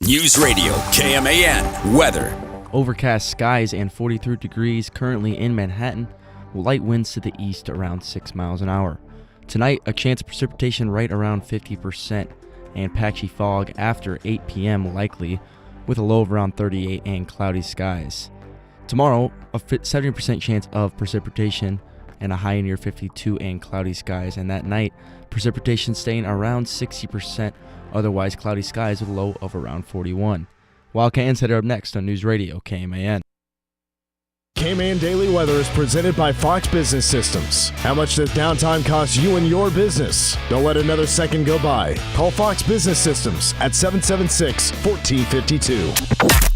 News Radio KMAN weather. Overcast skies and 43 degrees currently in Manhattan. Light winds to the east around 6 miles an hour. Tonight, a chance of precipitation right around 50% and patchy fog after 8 p.m. likely, with a low of around 38 and cloudy skies. Tomorrow, a 70% chance of precipitation and a high near 52 and cloudy skies. And that night, precipitation staying around 60%, otherwise cloudy skies with a low of around 41. Wildcat Insider up next on News Radio KMAN. KMAN Daily Weather is presented by Fox Business Systems. How much does downtime cost you and your business? Don't let another second go by. Call Fox Business Systems at 776-1452.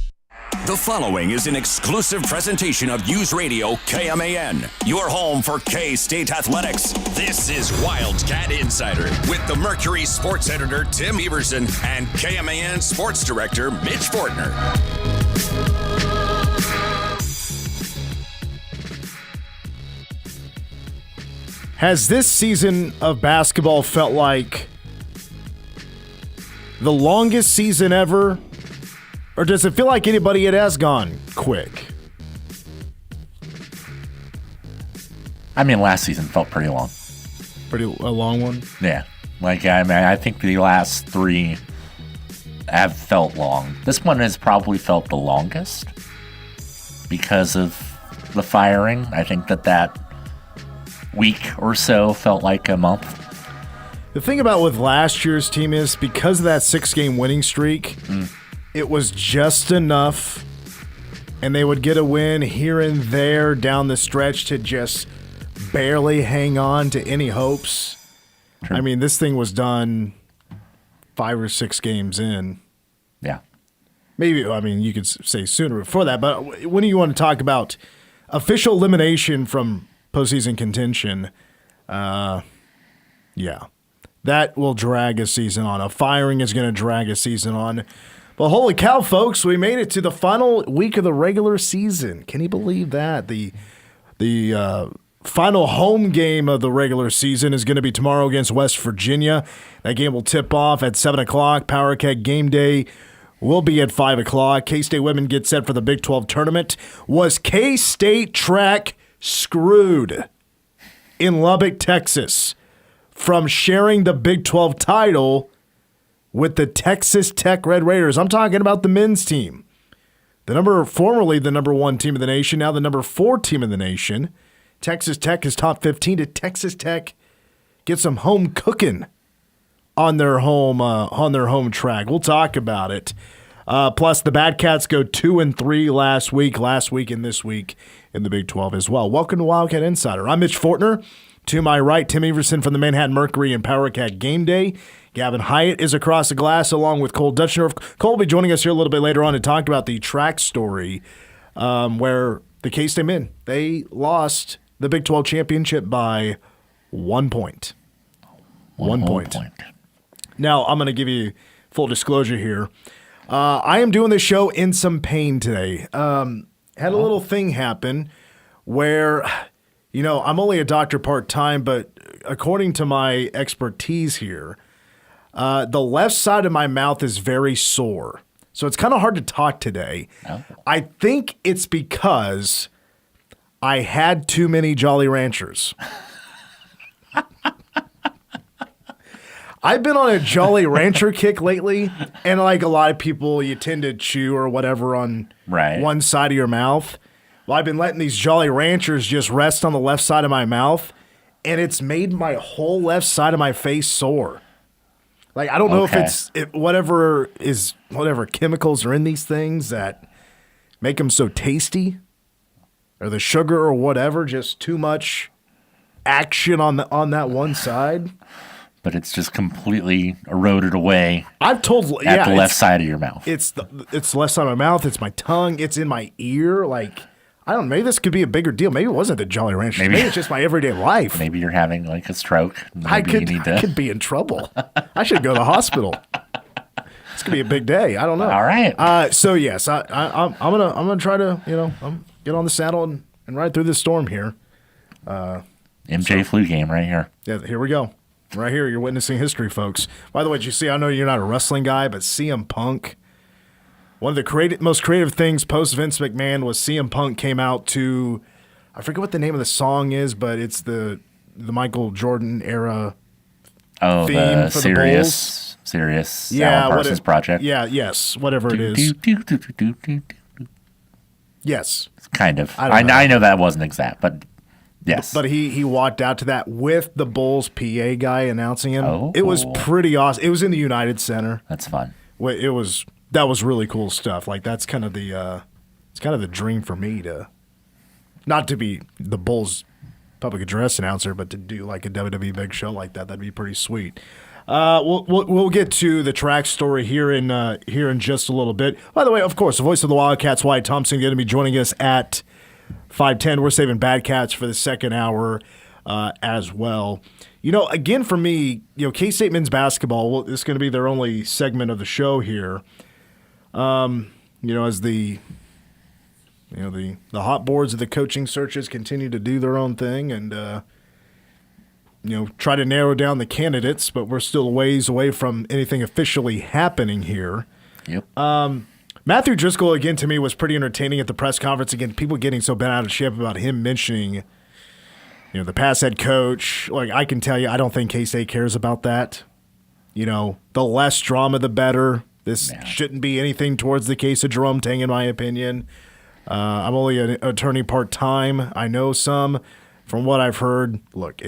The following is an exclusive presentation of News Radio KMAN, your home for K-State athletics. This is Wildcat Insider with the Mercury sports editor Tim Everson and KMAN sports director Mitch Fortner. Has this season of basketball felt like the longest season ever? Or does it feel like anybody it has gone quick? I mean, last season felt pretty long. A long one? Yeah. I think the last three have felt long. This one has probably felt the longest because of the firing. I think that week or so felt like a month. The thing about with last year's team is because of that 6-game winning streak, it was just enough, and they would get a win here and there down the stretch to just barely hang on to any hopes. True. I mean, this thing was done 5 or 6 games in. Yeah. Maybe, I mean, you could say sooner before that, but when do you want to talk about official elimination from postseason contention? Yeah. That will drag a season on. A firing is going to drag a season on. But holy cow, folks, we made it to the final week of the regular season. Can you believe that? The final home game of the regular season is going to be tomorrow against West Virginia. That game will tip off at 7 o'clock. Power Cat game day will be at 5 o'clock. K-State women get set for the Big 12 tournament. Was K-State track screwed in Lubbock, Texas, from sharing the Big 12 title with the Texas Tech Red Raiders? I'm talking about the men's team. Formerly the number 1 team in the nation, now the number 4 team in the nation. Texas Tech is top 15. Did Texas Tech get some home cooking on their home track? We'll talk about it. Plus, the Bat Cats go 2-3 last week and this week in the Big 12 as well. Welcome to Wildcat Insider. I'm Mitch Fortner. To my right, Tim Everson from the Manhattan Mercury and Power Cat Game Day. Gavin Hyatt is across the glass along with Cole Dutchnor. Cole will be joining us here a little bit later on to talk about the track story where the K-State men, they lost the Big 12 championship by 1 point. 1 point. Now, I'm going to give you full disclosure here. I am doing this show in some pain today. Had a little thing happen where, I'm only a doctor part-time, but according to my expertise here, the left side of my mouth is very sore. So it's kind of hard to talk today. Oh. I think it's because I had too many Jolly Ranchers. I've been on a Jolly Rancher kick lately, and like a lot of people, you tend to chew or whatever on one side of your mouth. Well, I've been letting these Jolly Ranchers just rest on the left side of my mouth, and it's made my whole left side of my face sore. Like, I don't know if it's whatever chemicals are in these things that make them so tasty, or the sugar or whatever, just too much action on that one side. But it's just completely eroded away. I've told the left side of your mouth. It's the left side of my mouth. It's my tongue. It's in my ear. Like, I don't know. Maybe this could be a bigger deal. Maybe it wasn't the Jolly Ranchers. Maybe it's just my everyday life. Maybe you're having like a stroke. I could be in trouble. I should go to the hospital. It's gonna be a big day. I don't know. All right. So yes, I'm gonna try to get on the saddle and ride through this storm here. MJ flu game right here. Yeah, here we go. Right here, you're witnessing history, folks. By the way, did you see? I know you're not a wrestling guy, but CM Punk One of the most creative things post Vince McMahon was CM Punk came out to, I forget what the name of the song is, but it's the Michael Jordan era theme the for Sirius, the Bulls. Alan Parsons Project. Yeah, yes, whatever it is. Yes. Kind of. I know that wasn't exact, but yes. But he walked out to that with the Bulls PA guy announcing him. Oh. It was pretty awesome. It was in the United Center. That's fun. That was really cool stuff. Like that's kind of the it's kind of the dream for me to not to be the Bulls public address announcer, but to do like a WWE big show like that. That'd be pretty sweet. We'll get to the track story here in just a little bit. By the way, of course, the voice of the Wildcats, Wyatt Thompson, going to be joining us at 5:10. We're saving Bat Cats for the second hour as well. You know, again, for me, K-State men's basketball, this is going to be their only segment of the show here. As the hot boards of the coaching searches continue to do their own thing and try to narrow down the candidates, but we're still a ways away from anything officially happening here. Yep. Matthew Driscoll, again, to me, was pretty entertaining at the press conference. Again, people getting so bent out of shape about him mentioning, the past head coach. Like, I can tell you, I don't think K-State cares about that. The less drama, the better. This shouldn't be anything towards the case of Jerome Tang, in my opinion. I'm only an attorney part-time. I know some. From what I've heard, look,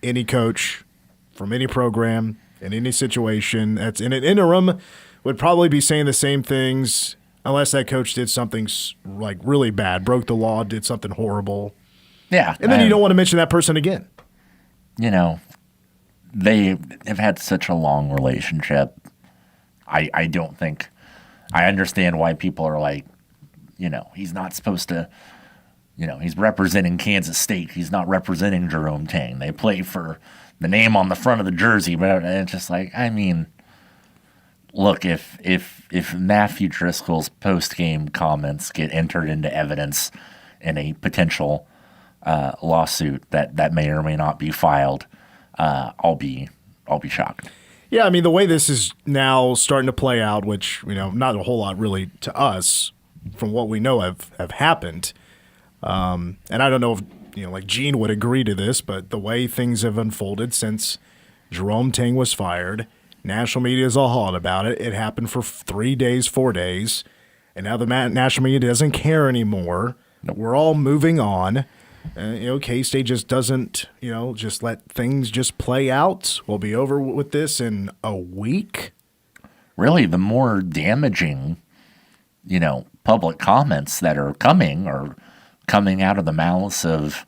any coach from any program in any situation that's in an interim would probably be saying the same things unless that coach did something like really bad, broke the law, did something horrible. Yeah. And then you don't want to mention that person again. They have had such a long relationship. I don't think – I understand why people are like, he's not supposed to – he's representing Kansas State. He's not representing Jerome Tang. They play for the name on the front of the jersey. But it's just like, look, if Matthew Driscoll's post-game comments get entered into evidence in a potential lawsuit that may or may not be filed, I'll be shocked. Yeah, the way this is now starting to play out, which, not a whole lot really to us from what we know have happened. And I don't know if, like Gene would agree to this, but the way things have unfolded since Jerome Tang was fired, national media is all hot about it. It happened for 3 days, 4 days, and now the national media doesn't care anymore. Nope. We're all moving on. K-State just doesn't, just let things just play out. We'll be over with this in a week. Really, the more damaging, public comments that are coming out of the mouths of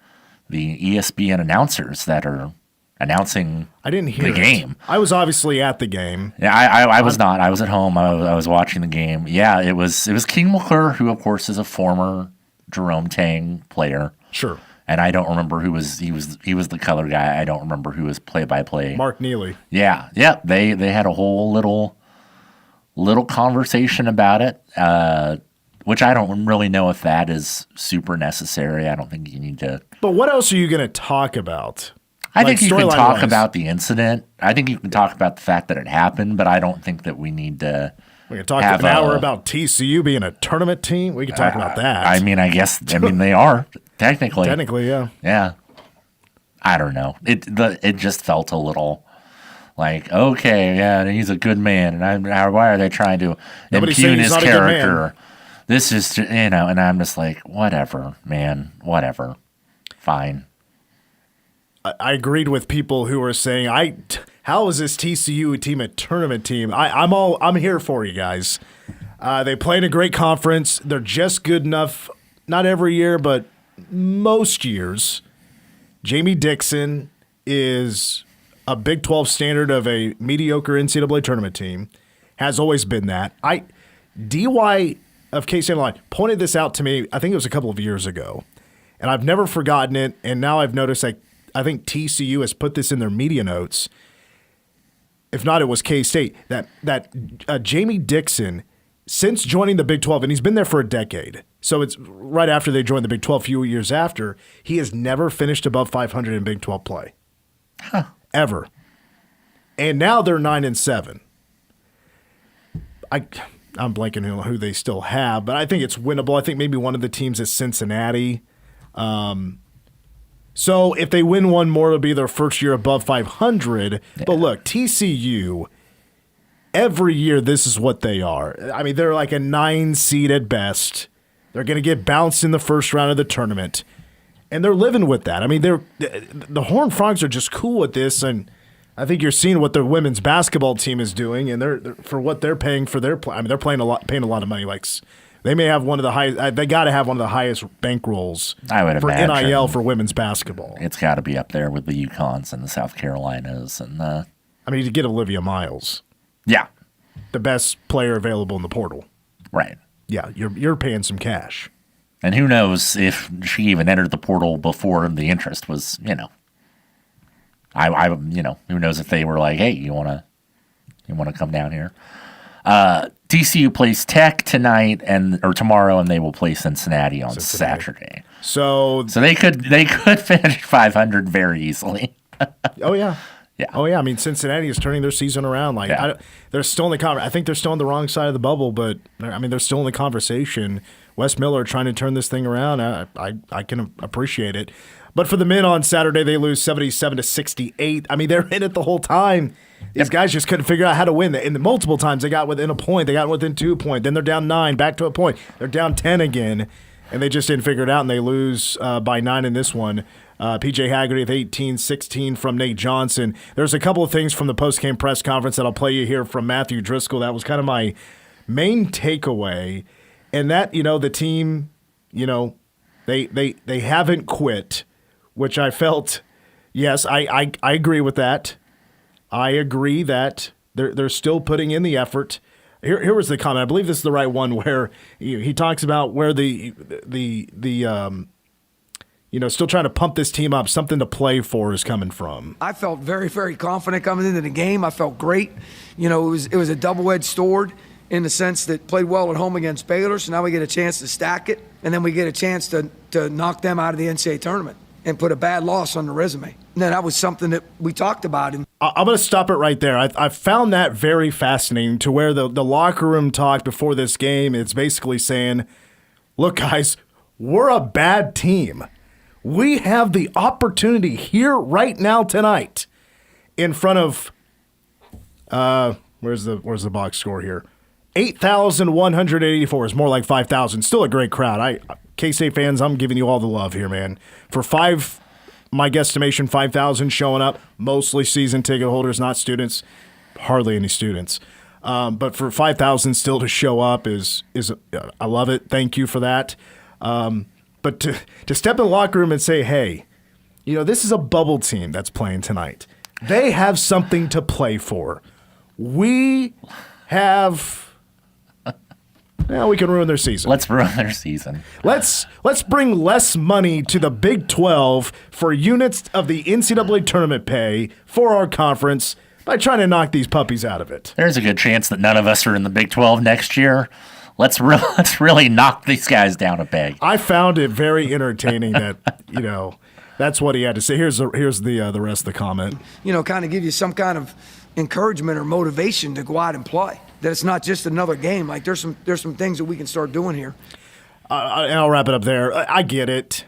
the ESPN announcers that are announcing I didn't hear the game. I was obviously at the game. Yeah, I was not. I was at home. I was watching the game. Yeah, it was King McClure, who of course is a former Jerome Tang player. Sure. And I don't remember who was he was the color guy. I don't remember who was play-by-play. Mark Neely. Yeah. They had a whole little conversation about it, which I don't really know if that is super necessary. I don't think you need to. But what else are you going to talk about? I think you can talk about the incident. I think you can talk about the fact that it happened, but I don't think that we need to. We can talk for an hour about TCU being a tournament team. We can talk about that. I guess they are technically. Technically, yeah. Yeah. I don't know. It just felt a little like, okay, yeah, he's a good man, and why are they trying to impugn his character? This is, and I'm just like, whatever, man, whatever, fine. I agreed with people who were saying, how is this TCU team a tournament team? I'm here for you guys. They play in a great conference. They're just good enough, not every year, but most years. Jamie Dixon is a Big 12 standard of a mediocre NCAA tournament team. Has always been that. DY of K-State Line pointed this out to me, I think it was a couple of years ago, and I've never forgotten it, and now I've noticed I think TCU has put this in their media notes. If not, it was K-State. That Jamie Dixon, since joining the Big 12, and he's been there for a decade, so it's right after they joined the Big 12, a few years after, he has never finished above 500 in Big 12 play. Huh. Ever. And now they're 9-7. I'm blanking on who they still have, but I think it's winnable. I think maybe one of the teams is Cincinnati. So if they win one more, it'll be their first year above 500. Yeah. But look, TCU, every year this is what they are. I mean, they're like a 9 seed at best. They're going to get bounced in the first round of the tournament, and they're living with that. I mean, the Horned Frogs are just cool with this, and I think you're seeing what their women's basketball team is doing, and they're for what they're paying for their play. I mean, they're paying a lot of money. Like, they may have one of the highest. They got to have one of the highest bankrolls for NIL for women's basketball. It's got to be up there with the UConns and the South Carolinas, and I mean, to get Olivia Miles, yeah, the best player available in the portal, right? Yeah, you're paying some cash, and who knows if she even entered the portal before the interest was, who knows if they were like, hey, you want to come down here? TCU plays Tech tonight or tomorrow, and they will play Cincinnati on Saturday. So they could finish 500 very easily. Oh yeah. Yeah. Oh yeah. I mean, Cincinnati is turning their season around. Like, they're still in the I think they're still on the wrong side of the bubble, but they're still in the conversation. Wes Miller trying to turn this thing around. I can appreciate it. But for the men on Saturday, they lose 77-68. I mean, they're in it the whole time. These guys just couldn't figure out how to win. And multiple times they got within a point. They got within 2 points. Then they're down 9, back to a point. They're down 10 again, and they just didn't figure it out, and they lose by 9 in this one. P.J. Haggerty with 18-16 from Nate Johnson. There's a couple of things from the post-game press conference that I'll play you here from Matthew Driscoll. That was kind of my main takeaway, and that, the team, they haven't quit, which I felt, yes, I agree with that. I agree that they're still putting in the effort. Here was the comment. I believe this is the right one where he talks about where still trying to pump this team up, something to play for is coming from. I felt very, very confident coming into the game. I felt great. It was a double-edged sword in the sense that played well at home against Baylor, so now we get a chance to stack it, and then we get a chance to knock them out of the NCAA tournament and put a bad loss on the resume. And that was something that we talked about. And I'm going to stop it right there. I found that very fascinating, to where the locker room talk before this game, it's basically saying, look, guys, we're a bad team. We have the opportunity here right now tonight in front of where's the box score here? 8,184 is more like 5,000. Still a great crowd. K-State fans, I'm giving you all the love here, man. For my guesstimation, 5,000 showing up, mostly season ticket holders, not students, hardly any students. But for 5,000 still to show up is I love it. Thank you for that. But to step in the locker room and say, hey, this is a bubble team that's playing tonight. They have something to play for. We have... Well, we can ruin their season. Let's ruin their season. Let's bring less money to the Big 12 for units of the NCAA tournament pay for our conference by trying to knock these puppies out of it. There's a good chance that none of us are in the Big 12 next year. Let's really knock these guys down a peg. I found it very entertaining that, that's what he had to say. Here's the rest of the comment. Kind of give you some kind of encouragement or motivation to go out and play. That it's not just another game. Like, there's some things that we can start doing here. And I'll wrap it up there. I get it.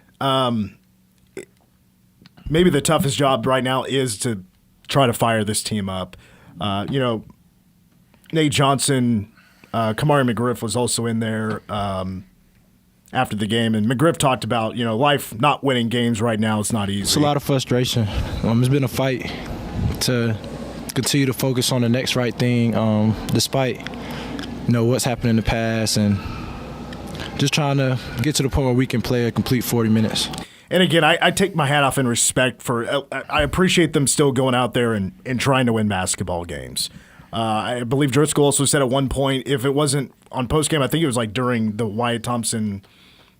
Maybe the toughest job right now is to try to fire this team up. Nate Johnson, Kamari McGriff was also in there after the game, and McGriff talked about life not winning games right now. It's not easy. It's a lot of frustration. It's been a fight to continue to focus on the next right thing, despite what's happened in the past, and just trying to get to the point where we can play a complete 40 minutes. And again, I take my hat off in respect for I appreciate them still going out there and trying to win basketball games. I believe Driscoll also said at one point, if it wasn't on postgame, I think it was like during the Wyatt Thompson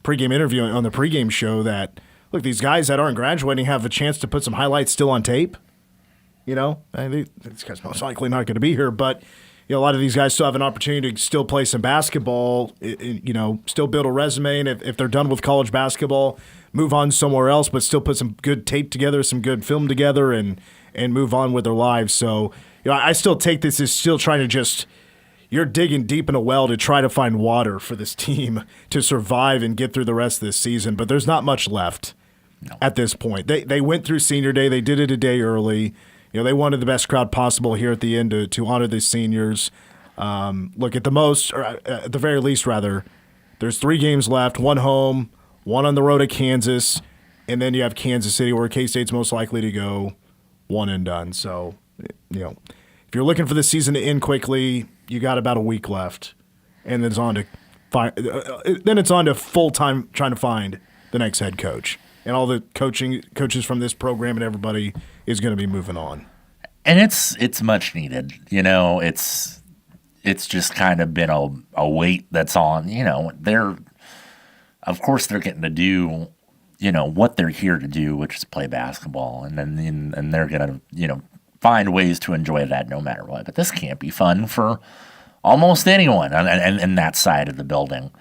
pregame interview on the pregame show, that, look, these guys that aren't graduating have a chance to put some highlights still on tape. These guys most likely not going to be here, but a lot of these guys still have an opportunity to still play some basketball, still build a resume, and if they're done with college basketball, move on somewhere else, but still put some good tape together, some good film together, and move on with their lives. So, I still take this as still trying to just, you're digging deep in a well to try to find water for this team to survive and get through the rest of this season. But there's not much left at this point. They went through senior day. They did it a day early. They wanted the best crowd possible here at the end to honor the seniors. Look, at the very least, rather, there's 3 games left, 1 home, 1 on the road at Kansas, and then you have Kansas City where K-State's most likely to go 1 and done. So, if you're looking for the season to end quickly, you got about a week left, and then it's on to full-time trying to find the next head coach. And all the coaches from this program and everybody is going to be moving on. And it's much needed. It's just kind of been a weight that's on. Of course they're getting to do, what they're here to do, which is play basketball, and they're going to, find ways to enjoy that no matter what. But this can't be fun for almost anyone in that side of the building.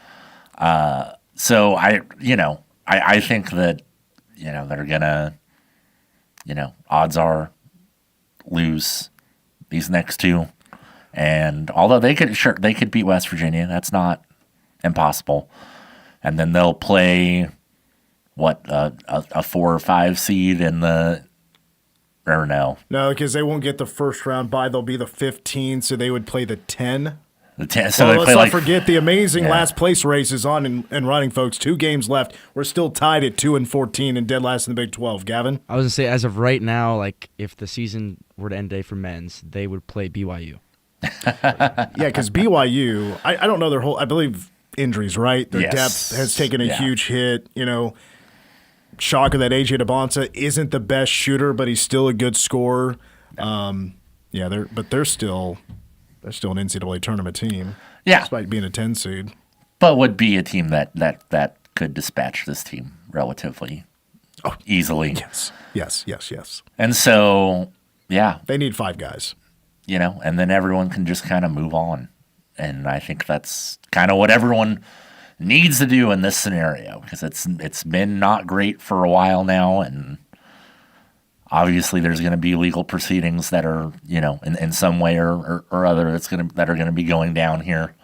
So I think that, they're gonna, odds are lose these next 2. And although they could beat West Virginia, that's not impossible. And then they'll play a 4 or 5 seed in the. Or no, because they won't get the first round bye. They'll be the 15, so they would play the 10. The 10. So let's not forget the amazing last place race is on and running, folks. 2 games left. We're still tied at 2 and 14 and dead last in the Big 12. Gavin? I was going to say, as of right now, if the season were to end today for men's, they would play BYU. Yeah, because BYU, I don't know their whole – I believe injuries, right? Their depth has taken a huge hit, Shocker that AJ DeBonta isn't the best shooter, but he's still a good scorer. They're still an NCAA tournament team. Yeah, despite being a 10 seed. But would be a team that could dispatch this team relatively easily. Yes. And so, they need 5 guys. And then everyone can just kind of move on. And I think that's kind of what everyone needs to do in this scenario, because it's been not great for a while now, and obviously there's going to be legal proceedings that are in some way or other that are going to be going down here,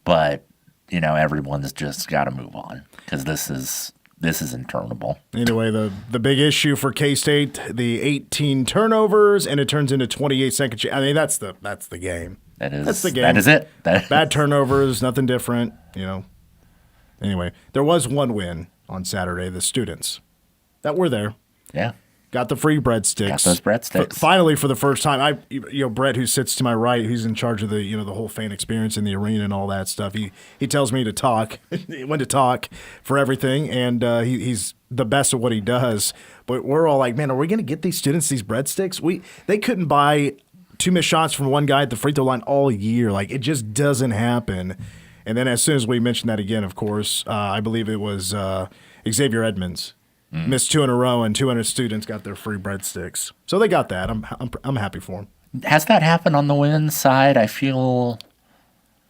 but everyone's just got to move on, because this is interminable. Anyway, the big issue for K-State, the 18 turnovers, and it turns into 28 second. I mean, that's the game. That's the game. That is it. Bad turnovers, nothing different, Anyway, there was one win on Saturday, the students that were there. Yeah. Got the free breadsticks. Got those breadsticks. Finally, for the first time, Brett, who sits to my right, who's in charge of the the whole fan experience in the arena and all that stuff. He tells me to talk, when to talk for everything, and he's the best at what he does. But we're all like, man, are we going to get these students these breadsticks? They couldn't buy 2 missed shots from one guy at the free throw line all year. It just doesn't happen. And then as soon as we mentioned that again, of course, I believe it was Xavier Edmonds. Missed 2 in a row, and 200 students got their free breadsticks. So they got that. I'm happy for them. Has that happened on the women's side? I feel.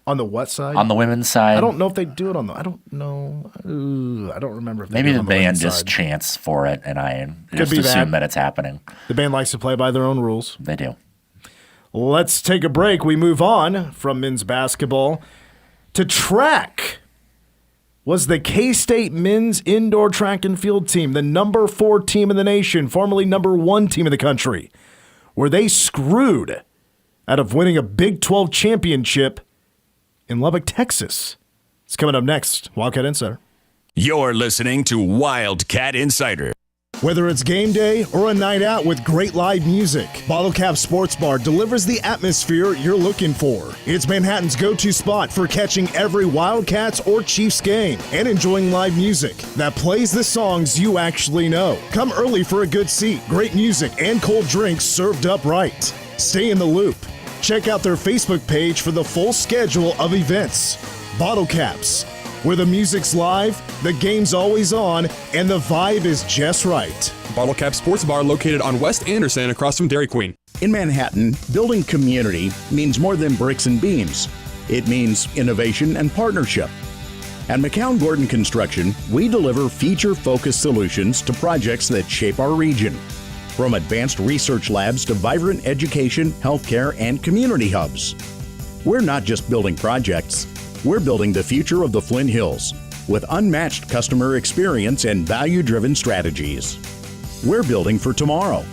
On the what side? On the women's side. I don't know if they do it on the. I don't know. I don't remember if they maybe do it the on band the just side. chants for it, and I just be assume that it's happening. The band likes to play by their own rules. They do. Let's take a break. We move on from men's basketball to track. Was the K-State men's indoor track and field team, the number 4 team in the nation, formerly number 1 team in the country, were they screwed out of winning a Big 12 championship in Lubbock, Texas? It's coming up next. Wildcat Insider. You're listening to Wildcat Insider. Whether it's game day or a night out with great live music, Bottle Cap Sports Bar delivers the atmosphere you're looking for. It's Manhattan's go-to spot for catching every Wildcats or Chiefs game and enjoying live music that plays the songs you actually know. Come early for a good seat, great music, and cold drinks served up right. Stay in the loop. Check out their Facebook page for the full schedule of events. Bottle Caps, where the music's live, the game's always on, and the vibe is just right. Bottle Cap Sports Bar located on West Anderson across from Dairy Queen. In Manhattan, building community means more than bricks and beams. It means innovation and partnership. At McCown Gordon Construction, we deliver feature-focused solutions to projects that shape our region. From advanced research labs to vibrant education, healthcare, and community hubs. We're not just building projects, we're building the future of the Flint Hills with unmatched customer experience and value-driven strategies. We're building for tomorrow.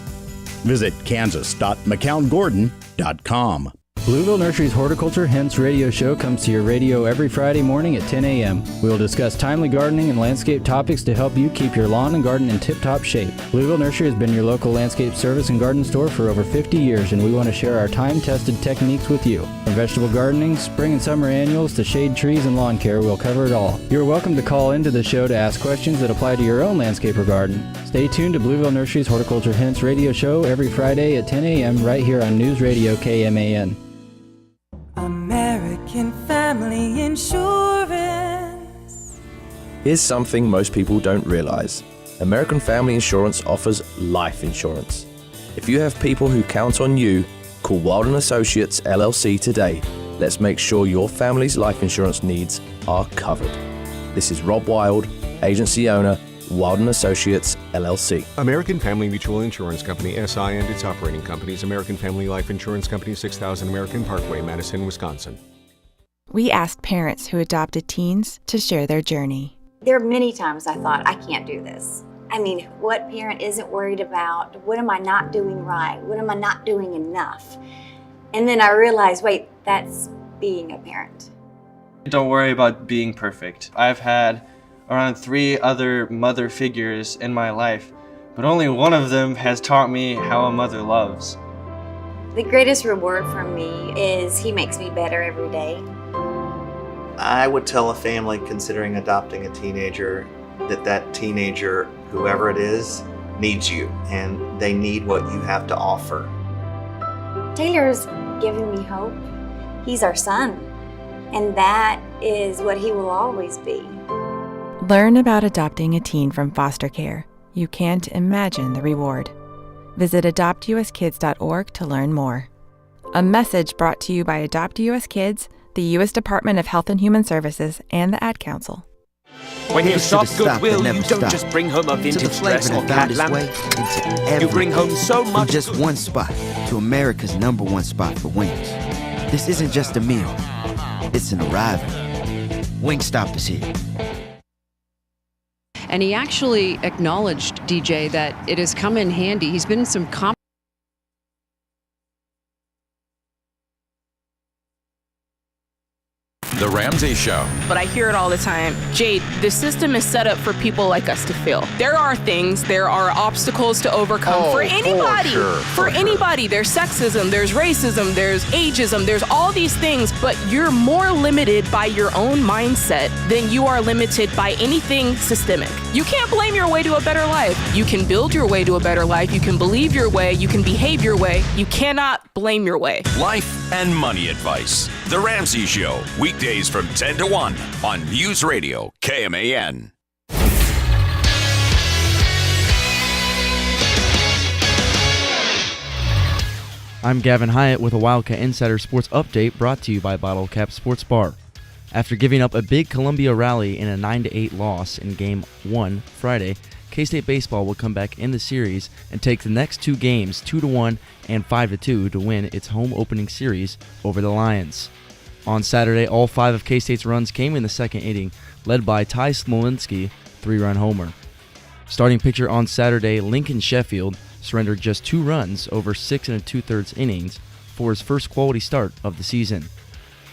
Visit kansas.mccown-gordon.com. Blueville Nursery's Horticulture Hints radio show comes to your radio every Friday morning at 10 a.m. We will discuss timely gardening and landscape topics to help you keep your lawn and garden in tip-top shape. Blueville Nursery has been your local landscape service and garden store for over 50 years, and we want to share our time-tested techniques with you. From vegetable gardening, spring and summer annuals, to shade trees and lawn care, we'll cover it all. You're welcome to call into the show to ask questions that apply to your own landscape or garden. Stay tuned to Blueville Nursery's Horticulture Hints radio show every Friday at 10 a.m. right here on News Radio KMAN. American Family Insurance. Here's something most people don't realize. American Family Insurance offers life insurance. If you have people who count on you, call Wild & Associates LLC today. Let's make sure your family's life insurance needs are covered. This is Rob Wild, agency owner, Wild & Associates LLC. American Family Mutual Insurance Company, SI, and its operating companies. American Family Life Insurance Company, 6000 American Parkway, Madison, Wisconsin. We asked parents who adopted teens to share their journey. There are many times I thought, I can't do this. I mean, what parent isn't worried about? What am I not doing right? What am I not doing enough? And then I realized, wait, that's being a parent. Don't worry about being perfect. I've had around 3 other mother figures in my life, but only one of them has taught me how a mother loves. The greatest reward for me is he makes me better every day. I would tell a family considering adopting a teenager that teenager, whoever it is, needs you, and they need what you have to offer. Taylor's giving me hope. He's our son, and that is what he will always be. Learn about adopting a teen from foster care. You can't imagine the reward. Visit adoptuskids.org to learn more. A message brought to you by Adopt US Kids, the U.S. Department of Health and Human Services, and the Ad Council. When you shop goodwill, you don't just bring home a vintage dress or cat lamp. You bring home so much. From just one spot to America's #1 spot for wings. This isn't just a meal. It's an arrival. Wingstop is here. And he actually acknowledged, DJ, that it has come in handy. He's been in some The Ramsey Show. But I hear it all the time. Jade, the system is set up for people like us to fail. There are obstacles to overcome for anybody. For anybody. There's sexism, there's racism, there's ageism, there's all these things, but you're more limited by your own mindset than you are limited by anything systemic. You can't blame your way to a better life. You can build your way to a better life. You can believe your way. You can behave your way. You cannot blame your way. Life and money advice. The Ramsey Show, weekdays from 10 to 1 on News Radio KMAN. I'm Gavin Hyatt with a Wildcat Insider Sports Update brought to you by Bottle Cap Sports Bar. After giving up a big Columbia rally in a 9-8 loss in Game 1 Friday, K-State baseball will come back in the series and take the next 2 games 2-1 and 5-2 to win its home opening series over the Lions. On Saturday, all 5 of K-State's runs came in the second inning, led by Ty Smolinski, 3-run homer. Starting pitcher on Saturday, Lincoln Sheffield, surrendered just 2 runs over 6 2/3 innings for his first quality start of the season.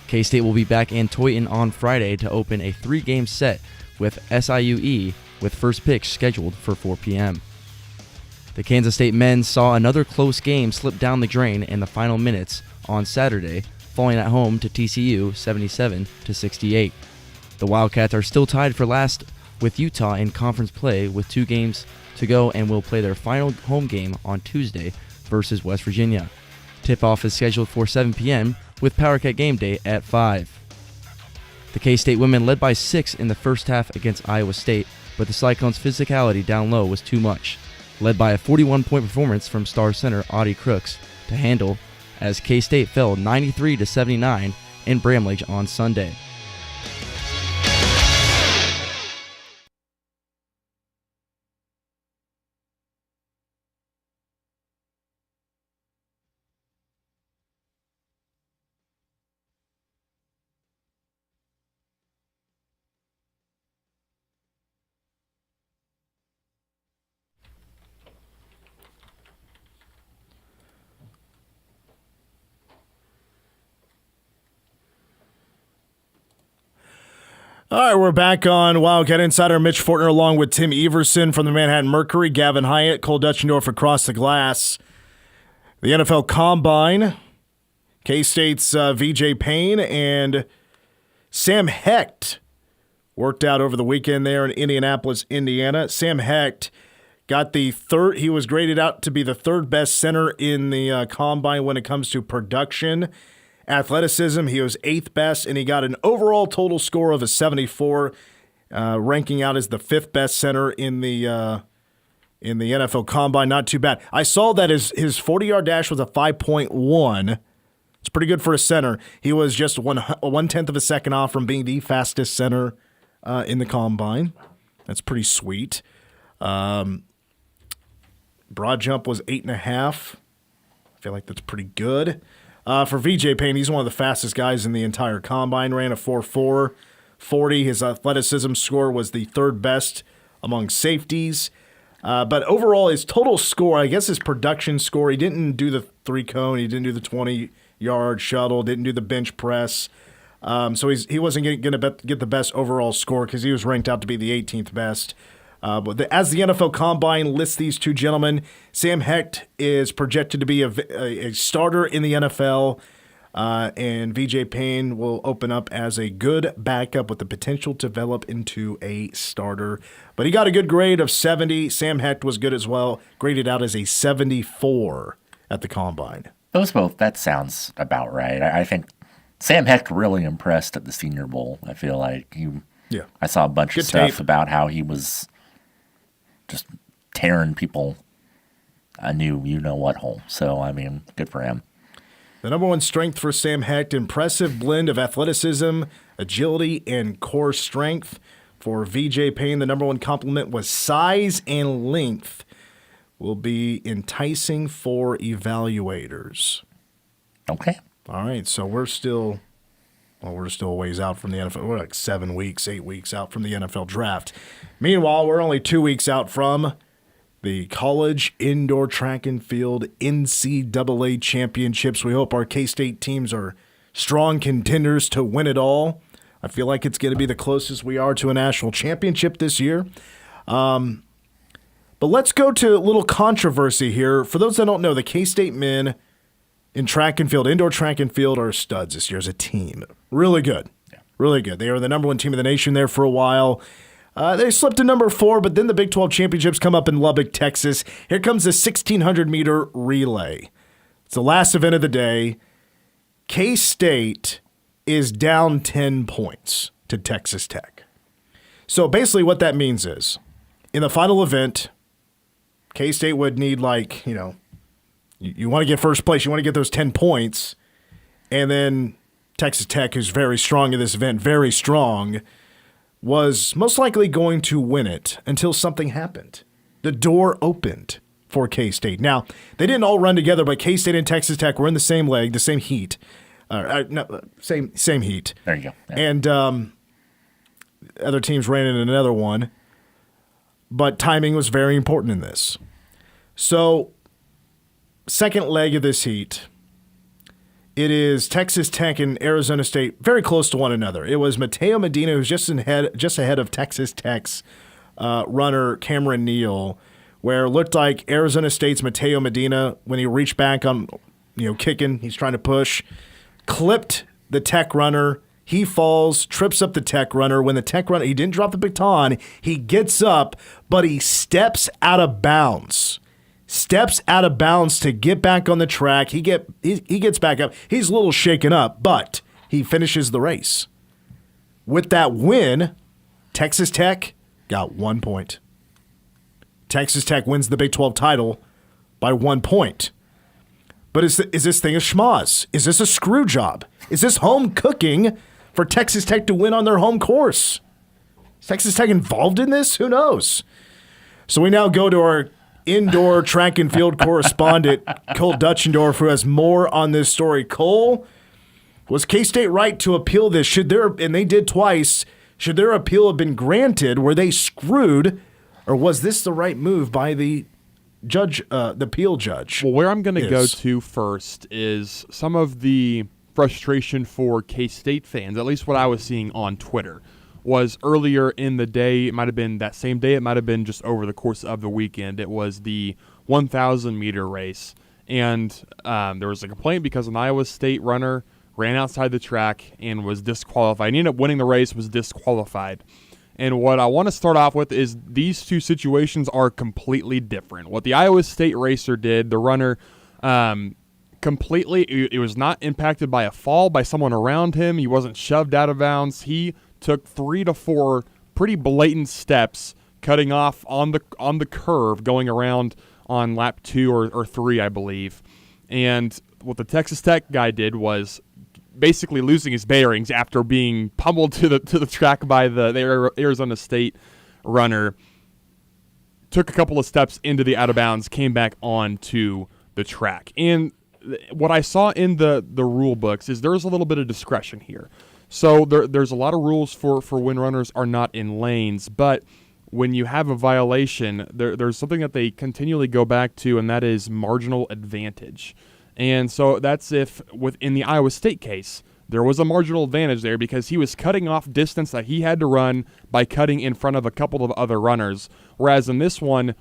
K-State will be back in Toyton on Friday to open a 3-game set with SIUE, with first pitch scheduled for 4 p.m. The Kansas State men saw another close game slip down the drain in the final minutes on Saturday, falling at home to TCU 77-68. The Wildcats are still tied for last with Utah in conference play with 2 games to go and will play their final home game on Tuesday versus West Virginia. Tip-off is scheduled for 7 p.m. with Power Cat Game Day at 5. The K-State women led by 6 in the first half against Iowa State, but the Cyclones' physicality down low was too much, led by a 41-point performance from star center Audie Crooks to handle as K-State fell 93-79 in Bramlage on Sunday. All right, we're back on Wildcat Insider. Mitch Fortner along with Tim Everson from the Manhattan Mercury, Gavin Hyatt, Cole Dutchendorf across the glass. The NFL Combine, K-State's VJ Payne and Sam Hecht worked out over the weekend there in Indianapolis, Indiana. Sam Hecht got the third. He was graded out to be the third best center in the Combine when it comes to production. Athleticism, he was 8th best, and he got an overall total score of a 74, ranking out as the 5th best center in the NFL Combine. Not too bad. I saw that his 40-yard dash was a 5.1. It's pretty good for a center. He was just 1/10 of a second off from being the fastest center in the Combine. That's pretty sweet. Broad jump was 8.5. I feel like that's pretty good. For VJ Payne, he's one of the fastest guys in the entire Combine. Ran a 4.4 40. His athleticism score was the third best among safeties. But overall, his total score, I guess his production score, he didn't do the 3-cone, he didn't do the 20-yard shuttle, didn't do the bench press. So he wasn't going to get the best overall score because he was ranked out to be the 18th best. But as the NFL Combine lists these two gentlemen, Sam Hecht is projected to be a starter in the NFL, and VJ Payne will open up as a good backup with the potential to develop into a starter. But he got a good grade of 70. Sam Hecht was good as well, graded out as a 74 at the Combine. That sounds about right. I think Sam Hecht really impressed at the Senior Bowl. I feel like I saw a bunch of stuff about how he was just tearing people a new you-know-what hole. So, I mean, good for him. The number one strength for Sam Hecht, impressive blend of athleticism, agility, and core strength. For VJ Payne, the number one compliment was size and length. Will be enticing for evaluators. Okay. All right, so we're still a ways out from the NFL. We're like 7 weeks, 8 weeks out from the NFL draft. Meanwhile, we're only 2 weeks out from the College Indoor Track and Field NCAA Championships. We hope our K-State teams are strong contenders to win it all. I feel like it's going to be the closest we are to a national championship this year. But let's go to a little controversy here. For those that don't know, the K-State men in track and field, indoor track and field, are studs this year as a team. Really good. Yeah. Really good. They are the number one team in the nation there for a while. They slipped to number 4, but then the Big 12 championships come up in Lubbock, Texas. Here comes the 1,600-meter relay. It's the last event of the day. K-State is down 10 points to Texas Tech. So basically what that means is, in the final event, K-State would need you want to get first place, you want to get those 10 points, and then Texas Tech, who's very strong in this event, very strong, was most likely going to win it until something happened. The door opened for K-State. Now, they didn't all run together, but K-State and Texas Tech were in the same leg, the same heat. Same heat. There you go. Yeah. And other teams ran in another one, but timing was very important in this. So, second leg of this heat, it is Texas Tech and Arizona State very close to one another. It was Mateo Medina, who's just ahead of Texas Tech's runner Cameron Neal, where it looked like Arizona State's Mateo Medina, when he reached back on, kicking, he's trying to push, clipped the Tech runner. He falls, trips up the Tech runner. When the Tech runner, he didn't drop the baton, he gets up, but he steps out of bounds. To get back on the track. He gets back up. He's a little shaken up, but he finishes the race. With that win, Texas Tech got 1 point. Texas Tech wins the Big 12 title by 1 point. But is this thing a schmoz? Is this a screw job? Is this home cooking for Texas Tech to win on their home course? Is Texas Tech involved in this? Who knows? So we now go to our indoor track and field correspondent, Cole Dutchendorf, who has more on this story. Cole, was K-State right to appeal this? And they did twice, should their appeal have been granted? Were they screwed? Or was this the right move by the judge, the appeal judge? Well, where I'm going to go to first is some of the frustration for K-State fans, at least what I was seeing on Twitter, was earlier in the day. It might have been that same day. It might have been just over the course of the weekend. It was the 1,000-meter race. And there was a complaint because an Iowa State runner ran outside the track and was disqualified. He ended up winning the race, was disqualified. And what I want to start off with is these two situations are completely different. What the Iowa State racer did, the runner, completely, it was not impacted by a fall by someone around him. He wasn't shoved out of bounds. He took 3 to 4 pretty blatant steps, cutting off on the curve, going around on lap 2 or 3, I believe. And what the Texas Tech guy did was basically losing his bearings after being pummeled to the track by the Arizona State runner. Took a couple of steps into the out of bounds, came back onto the track. And what I saw in the rule books is there's a little bit of discretion here. So there's a lot of rules for when runners are not in lanes, but when you have a violation, there's something that they continually go back to, and that is marginal advantage. And so that's if, within the Iowa State case, there was a marginal advantage there because he was cutting off distance that he had to run by cutting in front of a couple of other runners. Whereas in this one,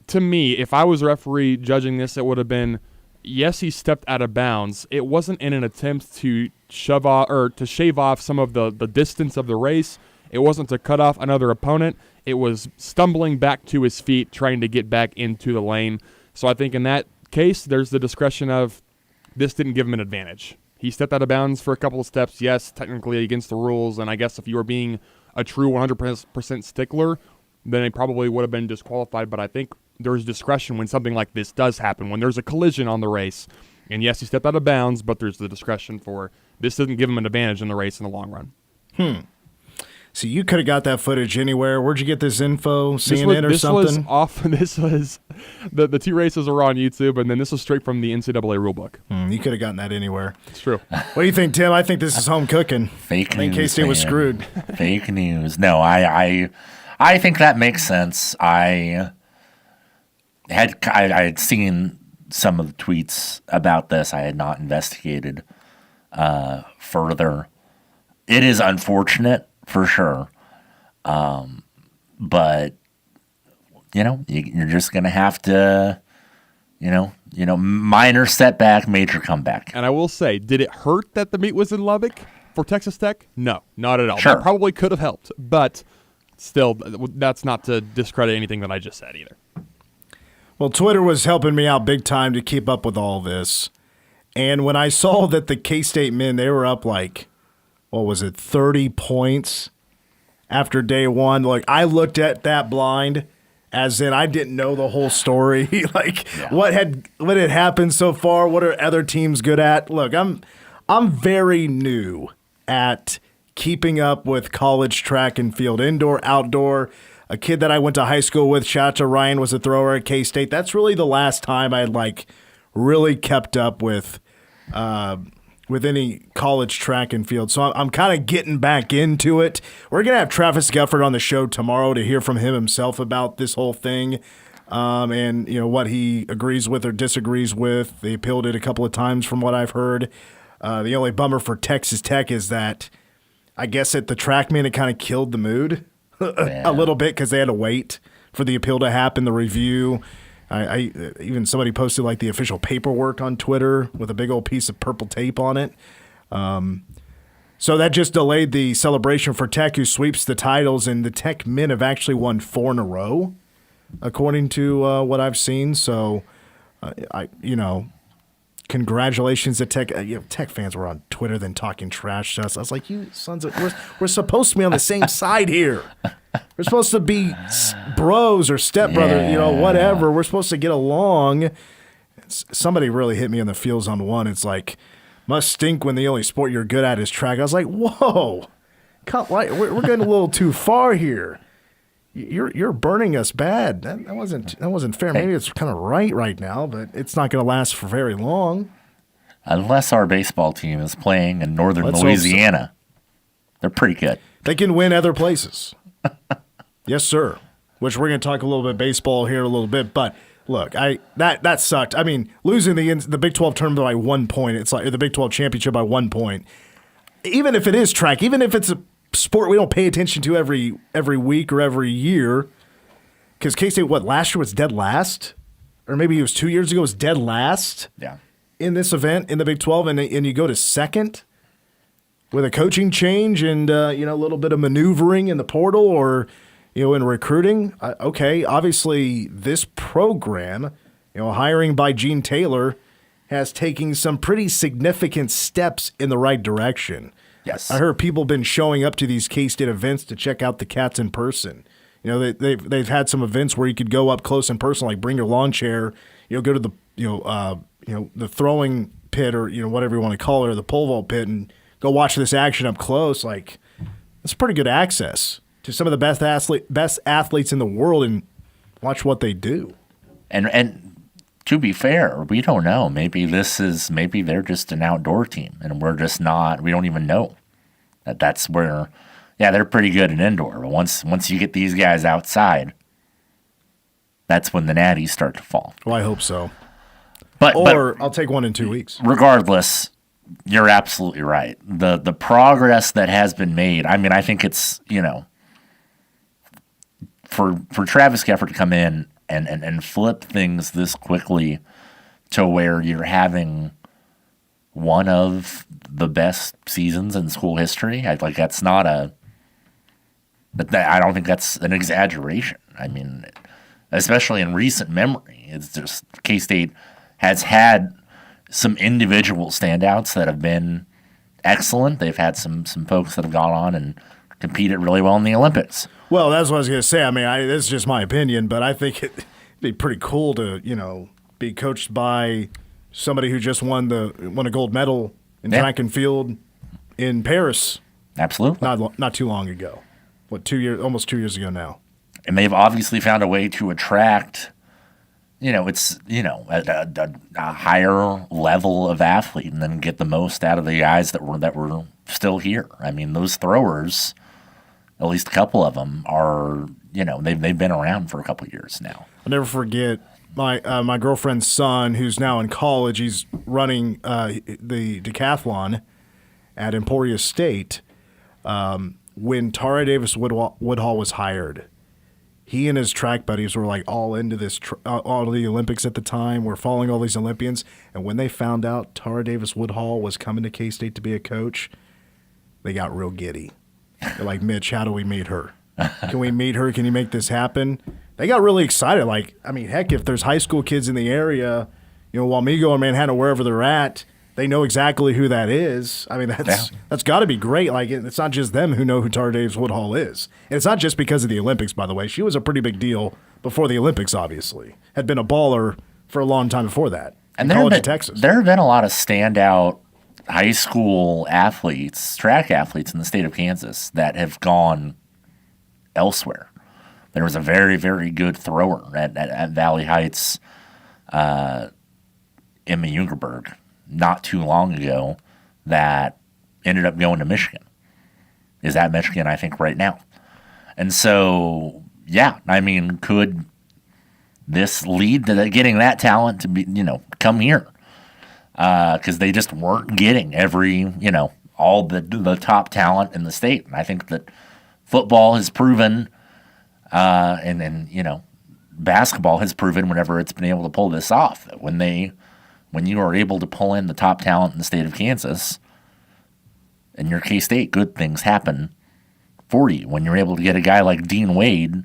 to me, if I was a referee judging this, it would have been, yes, he stepped out of bounds. It wasn't in an attempt to shave off some of the distance of the race. It wasn't to cut off another opponent. It was stumbling back to his feet, trying to get back into the lane. So I think in that case, there's the discretion of this didn't give him an advantage. He stepped out of bounds for a couple of steps, yes, technically against the rules, and I guess if you were being a true 100% stickler, then he probably would have been disqualified. But I think there's discretion when something like this does happen, when there's a collision on the race. And yes, he stepped out of bounds, but there's the discretion for this doesn't give him an advantage in the race in the long run. So you could have got that footage anywhere. Where'd you get this info? CNN or something? This was the two races are on YouTube, and then this was straight from the NCAA rulebook. You could have gotten that anywhere. It's true. What do you think, Tim? I think this is home cooking. Fake news. I think K-State was screwed. Fake news. No, I think that makes sense. I had seen some of the tweets about this. I had not investigated further. It is unfortunate. For sure. But, you're just going to have to, minor setback, major comeback. And I will say, did it hurt that the meet was in Lubbock for Texas Tech? No, not at all. Sure. That probably could have helped. But still, that's not to discredit anything that I just said either. Well, Twitter was helping me out big time to keep up with all this. And when I saw that the K-State men, they were up 30 points after day one. I looked at that blind as in I didn't know the whole story. What had happened so far? What are other teams good at? Look, I'm very new at keeping up with college track and field, indoor, outdoor. A kid that I went to high school with, shout out to Ryan, was a thrower at K-State. That's really the last time I really kept up with any college track and field. So I'm kind of getting back into it. We're going to have Travis Gufford on the show tomorrow to hear from him himself about this whole thing and what he agrees with or disagrees with. They appealed it a couple of times from what I've heard. The only bummer for Texas Tech is that I guess at the track meet it kind of killed the mood a little bit because they had to wait for the appeal to happen, the review. I even somebody posted the official paperwork on Twitter with a big old piece of purple tape on it. So that just delayed the celebration for Tech, who sweeps the titles, and the Tech men have actually won 4 in a row, according to what I've seen. So, congratulations to Tech. Tech fans were on Twitter then talking trash to us. I was like, you sons of, we're supposed to be on the same side here. We're supposed to be bros or stepbrother, whatever. We're supposed to get along. Somebody really hit me in the feels on one. It's must stink when the only sport you're good at is track. I was like, whoa, we're getting a little too far here. You're burning us bad. That wasn't fair. Maybe it's kind of right now, but it's not going to last for very long. Unless our baseball team is playing in northern Louisiana. They're pretty good. They can win other places. Yes, sir. Which we're going to talk a little bit baseball here a little bit, but look, that sucked. I mean, losing the Big 12 tournament by 1 point, it's the Big 12 championship by 1 point. Even if it is track, even if it's sport we don't pay attention to every week or every year. Because K-State, last year was dead last? Or maybe it was 2 years ago was dead last in this event in the Big 12, and you go to second with a coaching change and a little bit of maneuvering in the portal or in recruiting. Okay, obviously this program, hiring by Gene Taylor, has taken some pretty significant steps in the right direction. Yes, I heard people been showing up to these K-State events to check out the Cats in person. They've had some events where you could go up close and personal, like bring your lawn chair, go to the the throwing pit or whatever you want to call it, or the pole vault pit, and go watch this action up close. Like, it's pretty good access to some of the best athletes in the world, and watch what they do. And to be fair, we don't know. Maybe they're just an outdoor team, and we're just not. We don't even know that's where. Yeah, they're pretty good in indoor, but once you get these guys outside, that's when the natties start to fall. Well, I hope so. But I'll take one in 2 weeks. Regardless, you're absolutely right. The progress that has been made, I think it's, for Travis Gefford to come in and flip things this quickly to where you're having one of the best seasons in school history, that's not a... But I don't think that's an exaggeration. Especially in recent memory, it's just K-State has had some individual standouts that have been excellent. They've had some folks that have gone on and competed really well in the Olympics. Well, that's what I was going to say. This is just my opinion, but I think it'd be pretty cool to be coached by somebody who just won a gold medal in track and field in Paris. Absolutely, not too long ago. Almost 2 years ago now. And they've obviously found a way to attract, a higher level of athlete and then get the most out of the guys that were still here. Those throwers, at least a couple of them, are, they've been around for a couple of years now. I'll never forget my girlfriend's son, who's now in college. He's running the decathlon at Emporia State. When Tara Davis Woodhall was hired, he and his track buddies were all into this, all of the Olympics at the time. We're following all these Olympians. And when they found out Tara Davis Woodhall was coming to K-State to be a coach, they got real giddy. They're like, Mitch, how do we meet her? Can we meet her? Can you make this happen? They got really excited. Heck, if there's high school kids in the area, Wamego or Manhattan, wherever they're at, they know exactly who that is. That's got to be great. It's not just them who know who Tara Davis Woodhall is. And it's not just because of the Olympics, by the way. She was a pretty big deal before the Olympics, obviously. Had been a baller for a long time before that. And Texas. There have been a lot of standout high school athletes, track athletes in the state of Kansas that have gone elsewhere. There was a very, very good thrower at Valley Heights, Emma Jungerberg, not too long ago, that ended up going to Michigan. Is at Michigan, I think, right now. And so, could this lead to getting that talent to be, come here? Because they just weren't getting all the top talent in the state. And I think that football has proven, and basketball has proven whenever it's been able to pull this off, that when you are able to pull in the top talent in the state of Kansas, and you're K-State, good things happen for you. When you're able to get a guy like Dean Wade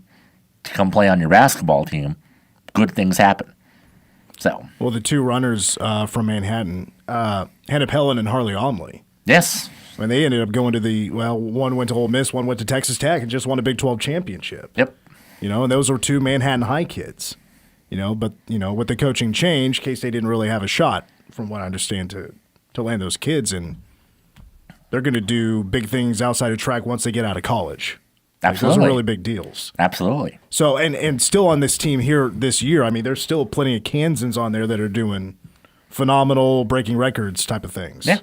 to come play on your basketball team, good things happen. Well, the two runners from Manhattan, Hannah Pellin and Harley Omley. Yes. When they ended up going to one went to Ole Miss, one went to Texas Tech, and just won a Big 12 championship. Yep. And those were two Manhattan High kids. But with the coaching change, K-State didn't really have a shot, from what I understand, to land those kids, and they're going to do big things outside of track once they get out of college. Absolutely. Those are really big deals. Absolutely. So, and still on this team here this year, there's still plenty of Kansans on there that are doing phenomenal, breaking records type of things. Yeah.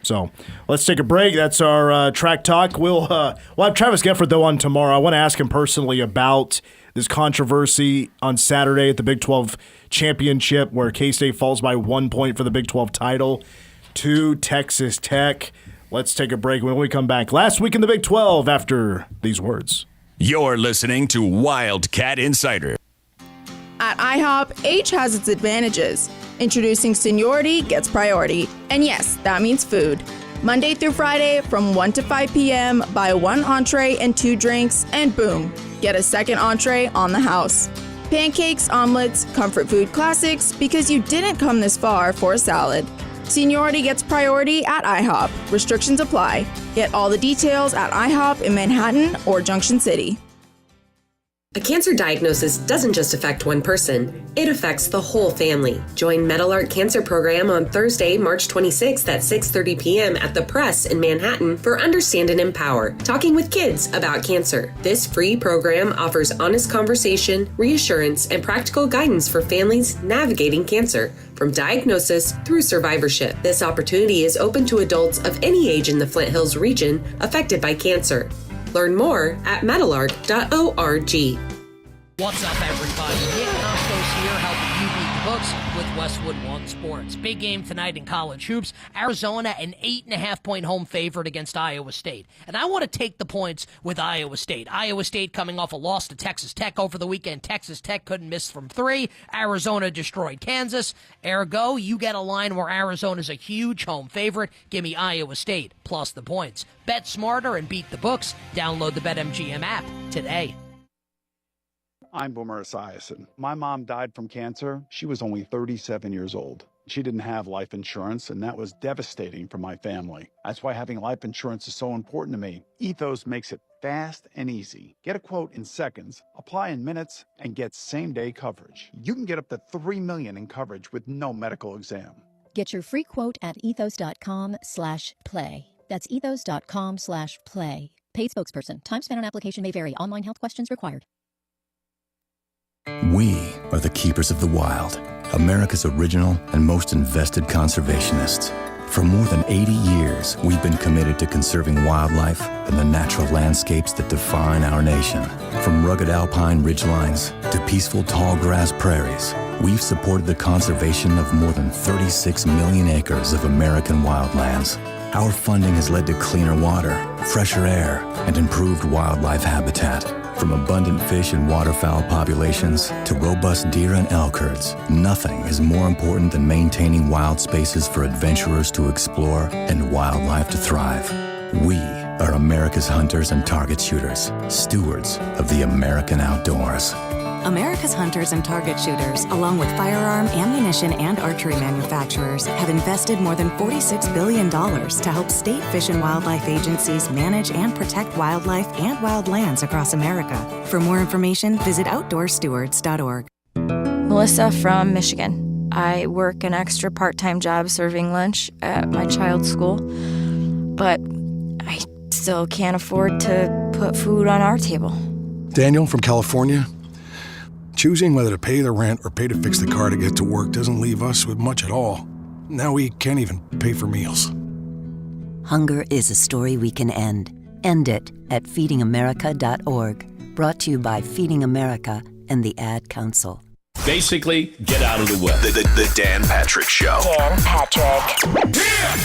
So let's take a break. That's our track talk. We'll have Travis Gefford, though, on tomorrow. I want to ask him personally about this controversy on Saturday at the Big 12 championship where K-State falls by 1 point for the Big 12 title to Texas Tech. Let's take a break. When we come back, last week in the Big 12 after these words. You're listening to Wildcat Insider. At IHOP, age has its advantages. Introducing seniority gets priority. And yes, that means food. Monday through Friday from 1 to 5 p.m., buy 1 entree and 2 drinks, and boom, get a second entree on the house. Pancakes, omelets, comfort food classics, because you didn't come this far for a salad. Seniority gets priority at IHOP. Restrictions apply. Get all the details at IHOP in Manhattan or Junction City. A cancer diagnosis doesn't just affect one person, it affects the whole family. Join Meadowlark Cancer Program on Thursday, March 26th at 6:30 p.m. at the Press in Manhattan for Understand and Empower, talking with kids about cancer. This free program offers honest conversation, reassurance, and practical guidance for families navigating cancer, from diagnosis through survivorship. This opportunity is open to adults of any age in the Flint Hills region affected by cancer. Learn more at meadowlark.org. What's up, everybody? Nick Costos here, helping you beat the books with Westwood One Sports. Big game tonight in college hoops. Arizona, an 8.5-point home favorite against Iowa State. And I want to take the points with Iowa State. Iowa State coming off a loss to Texas Tech over the weekend. Texas Tech couldn't miss from 3. Arizona destroyed Kansas. Ergo, you get a line where Arizona's a huge home favorite. Give me Iowa State plus the points. Bet smarter and beat the books. Download the BetMGM app today. I'm Boomer Esiason. My mom died from cancer. She was only 37 years old. She didn't have life insurance, and that was devastating for my family. That's why having life insurance is so important to me. Ethos makes it fast and easy. Get a quote in seconds, apply in minutes, and get same-day coverage. You can get up to $3 million in coverage with no medical exam. Get your free quote at ethos.com/play. That's ethos.com/play. Paid spokesperson. Time spent on application may vary. Online health questions required. We are the keepers of the wild, America's original and most invested conservationists. For more than 80 years, we've been committed to conserving wildlife and the natural landscapes that define our nation. From rugged alpine ridgelines to peaceful tall grass prairies, we've supported the conservation of more than 36 million acres of American wildlands. Our funding has led to cleaner water, fresher air, and improved wildlife habitat. From abundant fish and waterfowl populations to robust deer and elk herds, nothing is more important than maintaining wild spaces for adventurers to explore and wildlife to thrive. We are America's hunters and target shooters, stewards of the American outdoors. America's hunters and target shooters, along with firearm, ammunition, and archery manufacturers, have invested more than $46 billion to help state fish and wildlife agencies manage and protect wildlife and wildlands across America. For more information, visit outdoorstewards.org. Melissa from Michigan. I work an extra part-time job serving lunch at my child's school, but I still can't afford to put food on our table. Daniel from California. Choosing whether to pay the rent or pay to fix the car to get to work doesn't leave us with much at all. Now we can't even pay for meals. Hunger is a story we can end. End it at feedingamerica.org. Brought to you by Feeding America and the Ad Council. Basically, get out of the way. The Dan Patrick Show. Dan Patrick.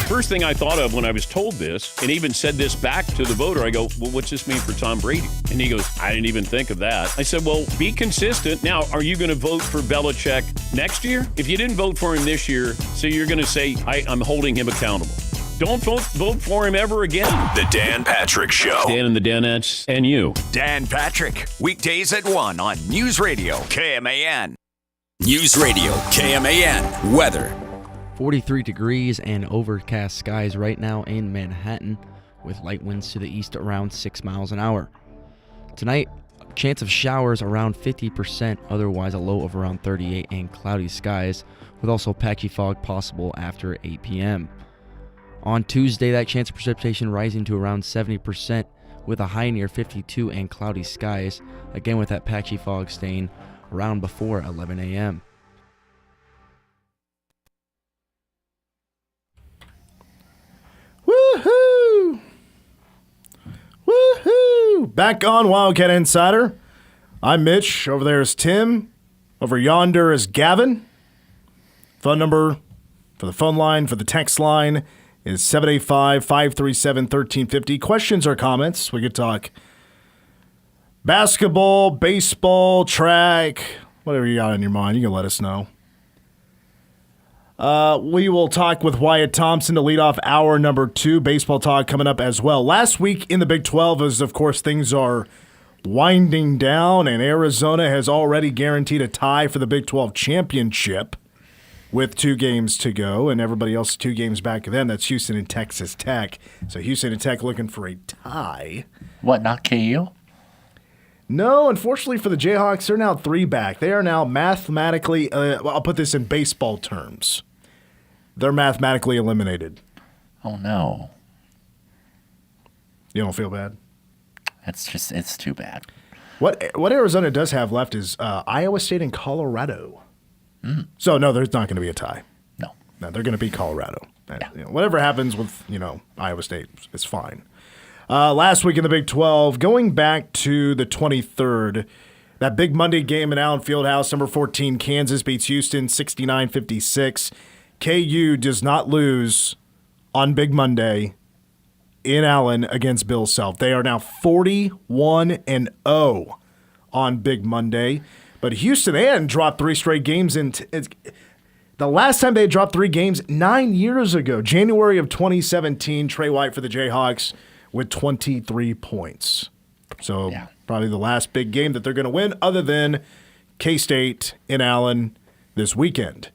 First thing I thought of when I was told this, and even said this back to the voter, I go, well, what's this mean for Tom Brady? And he goes, I didn't even think of that. I said, well, be consistent. Now, are you going to vote for Belichick next year? If you didn't vote for him this year, so you're going to say, I'm holding him accountable. Don't vote for him ever again. The Dan Patrick Show. Dan and the Danettes and you. Dan Patrick, weekdays at 1 on News Radio KMAN. News Radio KMAN. Weather. 43 degrees and overcast skies right now in Manhattan with light winds to the east around 6 miles an hour. Tonight, chance of showers around 50%, otherwise a low of around 38 and cloudy skies with also patchy fog possible after 8 p.m. On Tuesday, that chance of precipitation rising to around 70% with a high near 52 and cloudy skies, again with that patchy fog staying around before 11 a.m. Woohoo! Woohoo! Back on Wildcat Insider. I'm Mitch. Over there is Tim. Over yonder is Gavin. Phone number for the phone line, for the text line is 785-537-1350. Questions or comments? We could talk basketball, baseball, track, whatever you got on your mind. You can let us know. We will talk with Wyatt Thompson to lead off hour number 2. Baseball talk coming up as well. Last week in the Big 12, as of course things are winding down, and Arizona has already guaranteed a tie for the Big 12 championship with 2 games to go, and everybody else 2 games back of them. That's Houston and Texas Tech. So Houston and Tech looking for a tie. What, not KU? No, unfortunately for the Jayhawks, they're now 3 back. They are now mathematically, I'll put this in baseball terms. They're mathematically eliminated. Oh, no. You don't feel bad? It's too bad. What Arizona does have left is Iowa State and Colorado. So, no, there's not going to be a tie. No, they're going to beat Colorado. Yeah. Whatever happens with, Iowa State, it's fine. Last week in the Big 12, going back to the 23rd, that big Monday game in Allen Fieldhouse, number 14, Kansas beats Houston 69-56. KU does not lose on Big Monday in Allen against Bill Self. They are now 41-0 on Big Monday. But Houston, they hadn't dropped 3 straight games. The last time they dropped 3 games, 9 years ago, January of 2017, Trey White for the Jayhawks with 23 points. So probably the last big game that they're going to win other than K-State in Allen this weekend.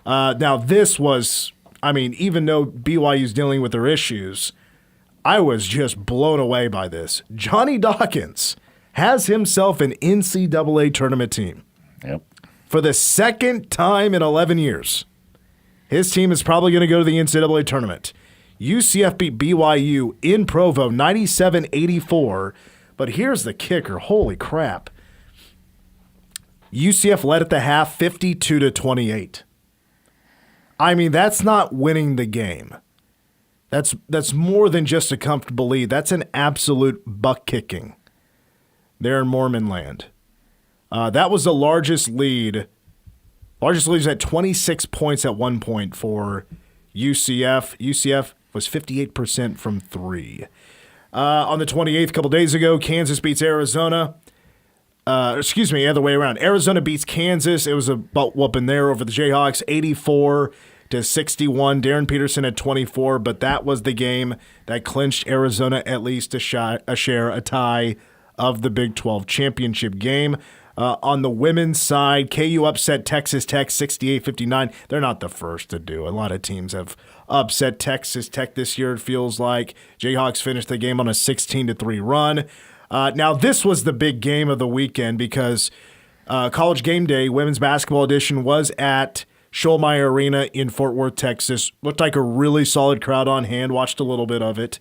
Now, this was, even though BYU's dealing with their issues, I was just blown away by this. Johnny Dawkins has himself an NCAA tournament team. Yep. For the second time in 11 years. His team is probably going to go to the NCAA tournament. UCF beat BYU in Provo 97-84. But here's the kicker. Holy crap. UCF led at the half 52-28. That's not winning the game. That's more than just a comfortable lead. That's an absolute butt kicking. There in Mormon land. That was the largest lead. Largest lead was at 26 points at one point for UCF. UCF was 58% from 3. On the 28th, a couple days ago, Kansas beats Arizona. The other way around. Arizona beats Kansas. It was a butt whooping there over the Jayhawks, 84-61. Darren Peterson had 24, but that was the game that clinched Arizona at least to share a tie of the Big 12 championship game. On the women's side, KU upset Texas Tech 68-59. They're not the first to do. A lot of teams have upset Texas Tech this year, it feels like. Jayhawks finished the game on a 16-3 run. Now, this was the big game of the weekend because College Game Day Women's Basketball Edition was at Schollmeyer Arena in Fort Worth, Texas. Looked like a really solid crowd on hand. Watched a little bit of it.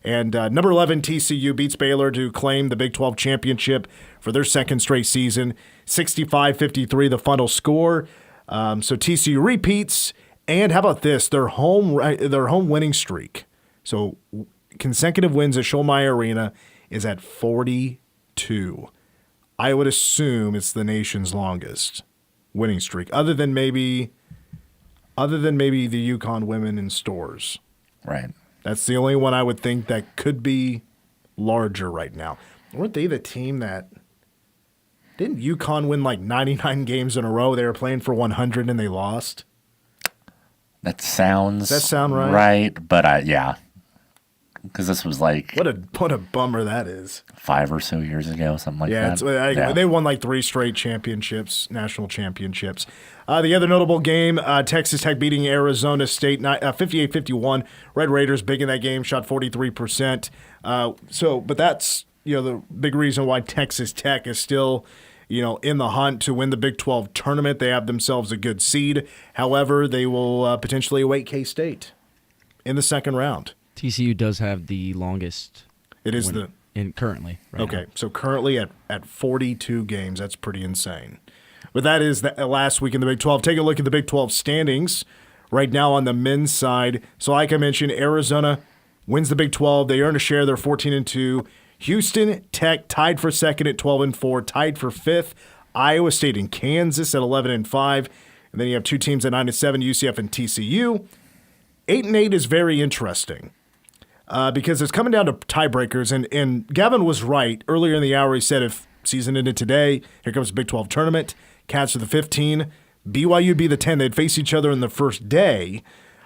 And number 11 TCU beats Baylor to claim the Big 12 championship for their second straight season. 65-53 the final score. So TCU repeats. And how about this? Their home winning streak. So consecutive wins at Schollmeyer Arena is at 42. I would assume it's the nation's longest winning streak, other than maybe the UConn women in stores. Right. That's the only one I would think that could be larger right now. Weren't they the team that didn't UConn win like 99 games in a row? They were playing for 100 and they lost. Does that sound right? Right, but yeah, because this was like what a bummer that is. 5 or so years ago, something like that. They won like 3 straight championships, national championships. The other notable game, Texas Tech beating Arizona State 58-51. Red Raiders big in that game, shot 43%. But that's the big reason why Texas Tech is still in the hunt to win the Big 12 tournament. They have themselves a good seed. However, they will potentially await K-State in the second round. TCU does have the longest. It is currently. Right okay, now. So currently at 42 games. That's pretty insane. But that is the last week in the Big 12. Take a look at the Big 12 standings right now on the men's side. So like I mentioned, Arizona wins the Big 12. They earn a share. They're 14-2. Houston Tech tied for second at 12-4, tied for fifth. Iowa State and Kansas at 11-5. And then you have 2 teams at 9-7, UCF and TCU. 8-8 is very interesting because it's coming down to tiebreakers. And Gavin was right. Earlier in the hour, he said if season ended today, here comes the Big 12 tournament. Cats are the 15. BYU be the 10. They'd face each other in the first day.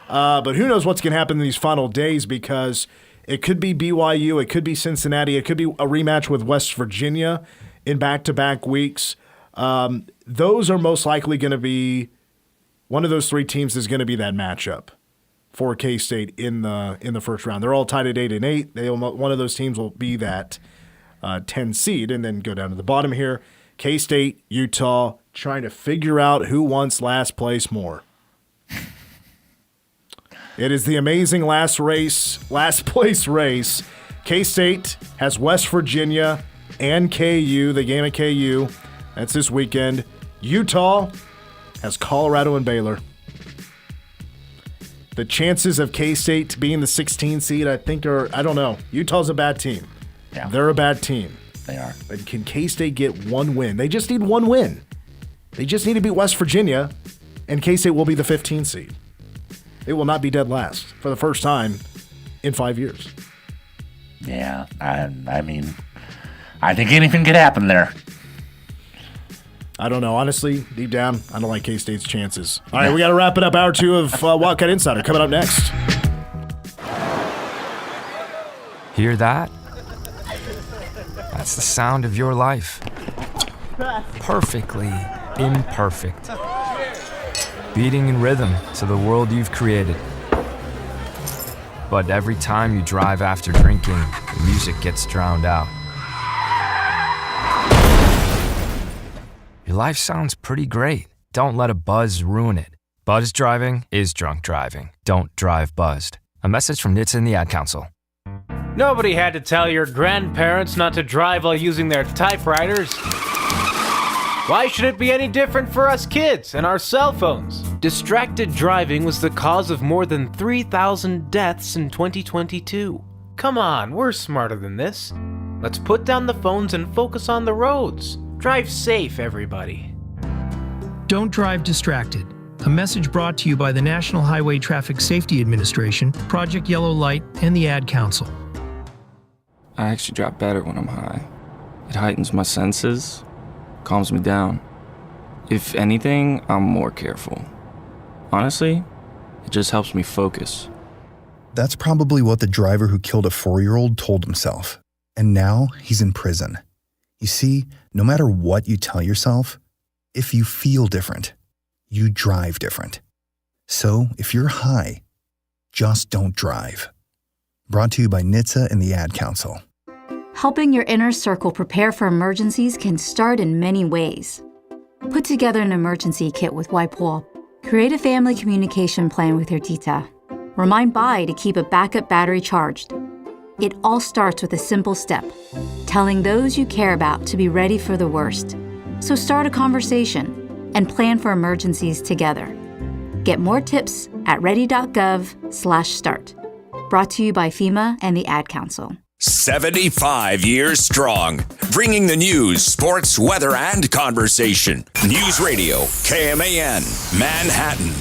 But who knows what's going to happen in these final days because it could be BYU, it could be Cincinnati, it could be a rematch with West Virginia in back-to-back weeks. Those are most likely going to be one of those three teams is going to be that matchup for K-State in the first round. They're all tied at 8-8. One of those teams will be that 10 seed and then go down to the bottom here. K-State, Utah, trying to figure out who wants last place more. It is the amazing last place race. K-State has West Virginia and KU, the game at KU. That's this weekend. Utah has Colorado and Baylor. The chances of K-State being the 16 seed, I think, I don't know. Utah's a bad team. Yeah. They're a bad team. They are. But can K-State get one win? They just need one win. They just need to beat West Virginia, and K-State will be the 15 seed. It will not be dead last for the first time in 5 years. Yeah, I mean, I think anything could happen there. I don't know. Honestly, deep down, I don't like K-State's chances. All right, we got to wrap it up. Hour 2 of Wildcat Insider coming up next. Hear that? That's the sound of your life. Perfectly imperfect. Beating in rhythm to the world you've created. But every time you drive after drinking, the music gets drowned out. Your life sounds pretty great. Don't let a buzz ruin it. Buzz driving is drunk driving. Don't drive buzzed. A message from NHTSA and the Ad Council. Nobody had to tell your grandparents not to drive while using their typewriters. Why should it be any different for us kids and our cell phones? Distracted driving was the cause of more than 3,000 deaths in 2022. Come on, we're smarter than this. Let's put down the phones and focus on the roads. Drive safe, everybody. Don't drive distracted. A message brought to you by the National Highway Traffic Safety Administration, Project Yellow Light, and the Ad Council. I actually drive better when I'm high. It heightens my senses, calms me down. If anything, I'm more careful. Honestly, it just helps me focus. That's probably what the driver who killed a 4-year-old told himself. And now he's in prison. You see, no matter what you tell yourself, if you feel different, you drive different. So if you're high, just don't drive. Brought to you by NHTSA and the Ad Council. Helping your inner circle prepare for emergencies can start in many ways. Put together an emergency kit with Wipe-Wall. Create a family communication plan with your tita. Remind Bai to keep a backup battery charged. It all starts with a simple step, telling those you care about to be ready for the worst. So start a conversation and plan for emergencies together. Get more tips at ready.gov/start. Brought to you by FEMA and the Ad Council. 75 years strong, bringing the news, sports, weather, and conversation. News Radio, KMAN, Manhattan.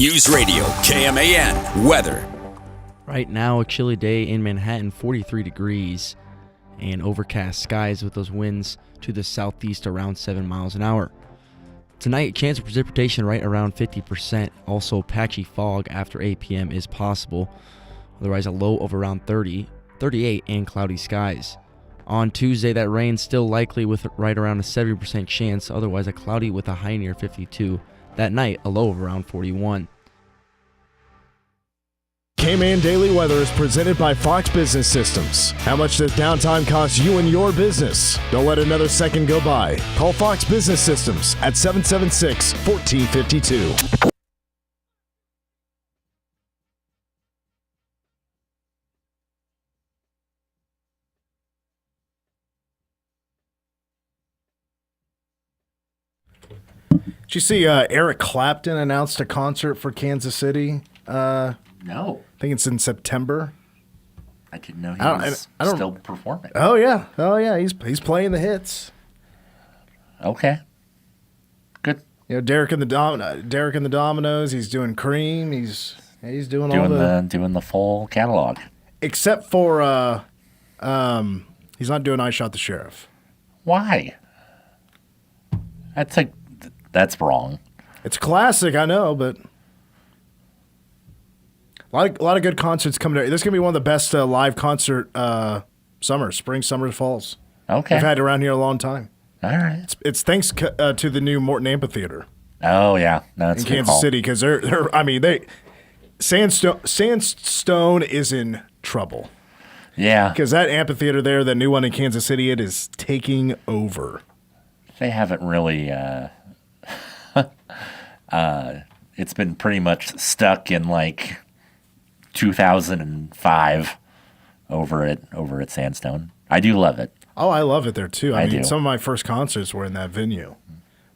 News Radio KMAN weather. Right now, a chilly day in Manhattan, 43 degrees, and overcast skies with those winds to the southeast around 7 miles an hour. Tonight, chance of precipitation right around 50%. Also, patchy fog after 8 p.m. is possible. Otherwise, a low of around 30, 38, and cloudy skies. On Tuesday, that rain still likely with right around a 70% chance. Otherwise, a cloudy with a high near 52. That night, a low of around 41. K-Man Daily Weather is presented by Fox Business Systems. How much does downtime cost you and your business? Don't let another second go by. Call Fox Business Systems at 776-1452. Did you see Eric Clapton announced a concert for Kansas City? No. I think it's in September. I didn't know he was still performing. Oh yeah. He's playing the hits. Okay. Good. You know, Derek and the Dominoes. He's doing Cream. He's doing the full catalog. Except for he's not doing I Shot the Sheriff. Why? That's wrong. It's classic, I know, but a lot of good concerts coming there. This is going to be one of the best live concert spring, summer, falls. Okay. We've had it around here a long time. All right. It's thanks to the new Morton Amphitheater. Oh, yeah. No, that's in Kansas City, because Sandstone is in trouble. Yeah. Because that amphitheater there, that new one in Kansas City, it is taking over. They haven't really... it's been pretty much stuck in like 2005 over at Sandstone. I do love it. Oh, I love it there too. I mean, do. Some of my first concerts were in that venue.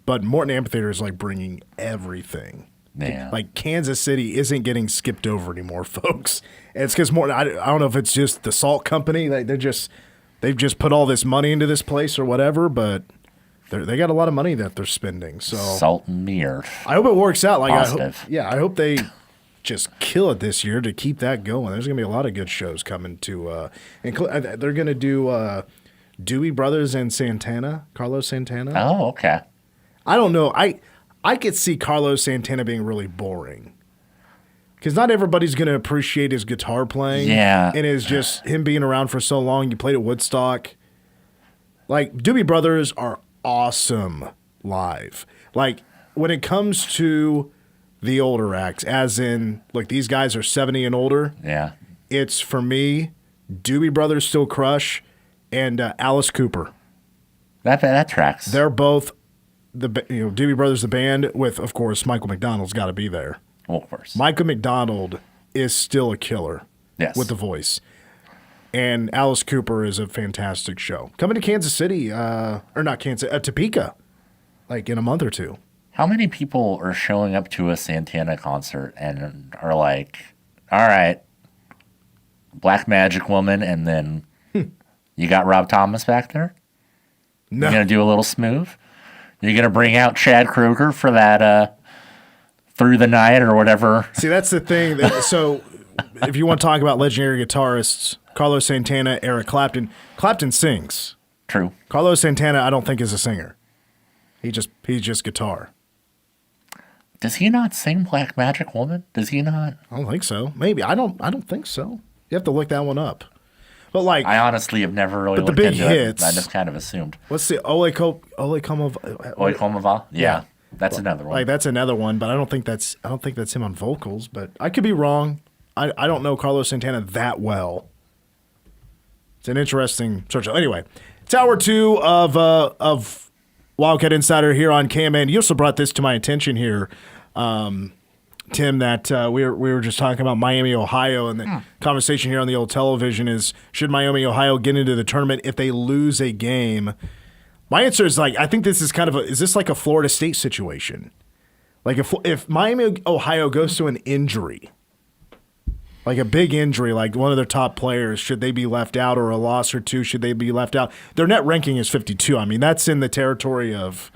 But Morton Amphitheater is like bringing everything. Yeah. Like Kansas City isn't getting skipped over anymore, folks. And it's because Morton. I don't know if it's just the salt company. Like they've just put all this money into this place or whatever, but. They got a lot of money that they're spending. So salt and mirror. I hope it works out. Positive. I hope they just kill it this year to keep that going. There's going to be a lot of good shows coming to. They're going to do Dewey Brothers and Santana, Carlos Santana. Oh, okay. I don't know. I could see Carlos Santana being really boring. Because not everybody's going to appreciate his guitar playing. Yeah. And it's just him being around for so long. You played at Woodstock. Like, Dewey Brothers are awesome live. Like, when it comes to the older acts, as in, like, these guys are 70 and older. Yeah. It's, for me, Dewey Brothers still crush, and Alice Cooper. That tracks. They're both, Dewey Brothers, the band, with, of course, Michael McDonald's got to be there. Well, of course. Michael McDonald is still a killer. Yes. With the voice. And Alice Cooper is a fantastic show. Coming to Kansas City, or not Kansas, Topeka, like in a month or two. How many people are showing up to a Santana concert and are like, all right, Black Magic Woman, and then you got Rob Thomas back there? No. You're going to do a little smooth? You're going to bring out Chad Kroeger for that Through the Night or whatever? See, that's the thing. So if you want to talk about legendary guitarists, Carlos Santana, Eric Clapton. Clapton sings. True. Carlos Santana, I don't think is a singer. He's just guitar. Does he not sing Black Magic Woman? Does he not? I don't think so. Maybe. I don't think so. You have to look that one up. But like, I honestly have never really looked big into hits, it. I just kind of assumed. What's the Ole Come Va? Yeah. That's another one. Like that's another one, but I don't think that's him on vocals, but I could be wrong. I don't know Carlos Santana that well. It's an interesting search. Anyway, it's hour 2 of Wildcat Insider here on KMN. You also brought this to my attention here, Tim, that we were just talking about Miami, Ohio, and the conversation here on the old television is, should Miami, Ohio get into the tournament if they lose a game? My answer is I think this is is this like a Florida State situation? Like if Miami, Ohio goes to an injury, like a big injury, like one of their top players, should they be left out, or a loss or two, should they be left out? Their net ranking is 52. I mean, that's in the territory of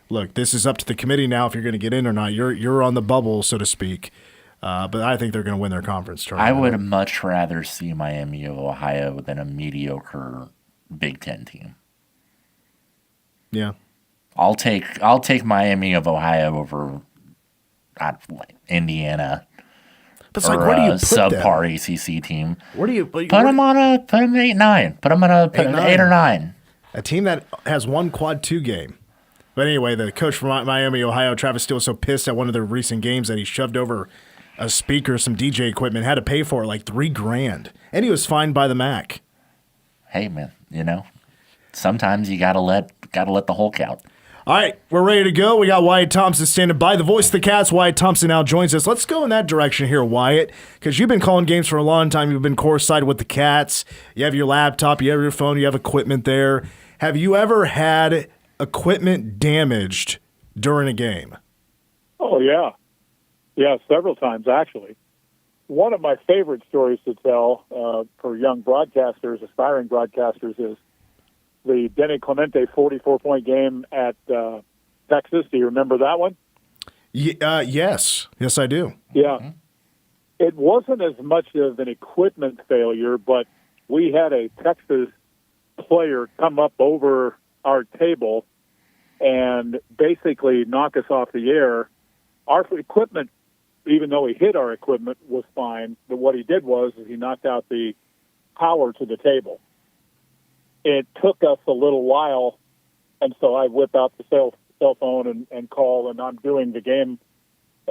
look, this is up to the committee now if you're going to get in or not. You're on the bubble, so to speak. But I think they're going to win their conference tournament. I would much rather see Miami of Ohio than a mediocre Big Ten team. Yeah. I'll take Miami of Ohio over Indiana. But it's like, where do you put subpar them? ACC team? Where do you put them on 8-9? Put them on a 8 or 9. A team that has one quad 2 game. But anyway, the coach from Miami, Ohio, Travis Steele, was so pissed at one of their recent games that he shoved over a speaker, some DJ equipment, had to pay for it like $3,000, and he was fined by the MAC. Hey man, sometimes you gotta let the Hulk out. All right, we're ready to go. We got Wyatt Thompson standing by. The voice of the Cats, Wyatt Thompson, now joins us. Let's go in that direction here, Wyatt, because you've been calling games for a long time. You've been courtside with the Cats. You have your laptop, you have your phone, you have equipment there. Have you ever had equipment damaged during a game? Oh, yeah. Yeah, several times, actually. One of my favorite stories to tell for young broadcasters, aspiring broadcasters, is the Denny Clemente 44-point game at Texas. Do you remember that one? Yes. Yes, I do. Yeah. Mm-hmm. It wasn't as much of an equipment failure, but we had a Texas player come up over our table and basically knock us off the air. Our equipment, even though he hit our equipment, was fine. But what he did was he knocked out the power to the table. It took us a little while, and so I whip out the cell phone and call, and I'm doing the game.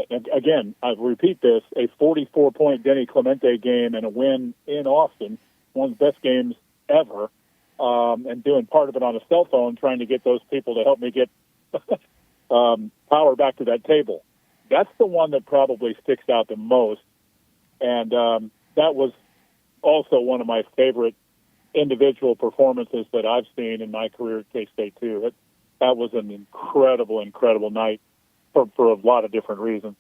And again, I repeat this, a 44-point Denny Clemente game and a win in Austin, one of the best games ever, and doing part of it on a cell phone, trying to get those people to help me get power back to that table. That's the one that probably sticks out the most, and that was also one of my favorite individual performances that I've seen in my career at K-State, too. That was an incredible, incredible night for a lot of different reasons.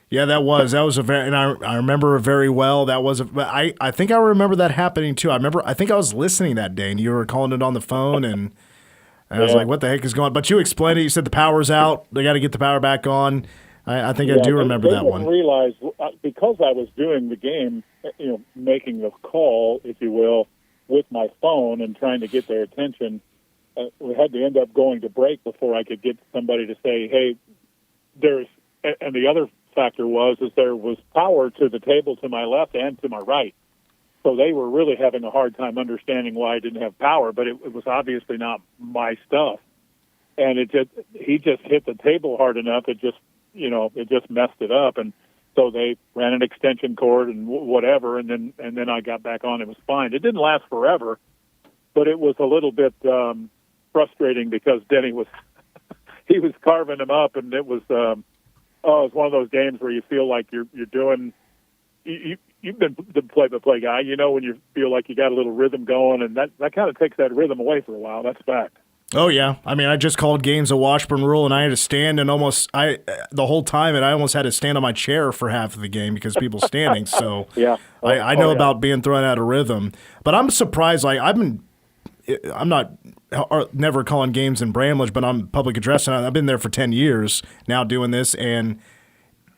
Yeah, that was a very, and I remember it very well. That was I think I remember that happening too. I think I was listening that day, and you were calling it on the phone, and I was like, "What the heck is going on?" But you explained it. You said the power's out. They got to get the power back on. I think I do remember that one. I didn't realize, because I was doing the game, making the call, if you will, with my phone and trying to get their attention. We had to end up going to break before I could get somebody to say, "Hey, there's." And the other factor was there was power to the table to my left and to my right, so they were really having a hard time understanding why I didn't have power. But it was obviously not my stuff, and he just hit the table hard enough. It just messed it up, and so they ran an extension cord and whatever, and then I got back on. It was fine. It didn't last forever, but it was a little bit frustrating because Denny was he was carving them up, and it was it's one of those games where you feel like you're doing. You've been the play-by-play guy, when you feel like you got a little rhythm going, and that kind of takes that rhythm away for a while. That's fact. Oh, yeah. I mean, I just called games a Washburn rule, and I had to stand and the whole time, and I almost had to stand on my chair for half of the game because people standing. So yeah. I know about being thrown out of rhythm. But I'm surprised. I'm not never calling games in Bramlage, but I'm public address, and I've been there for 10 years now doing this, and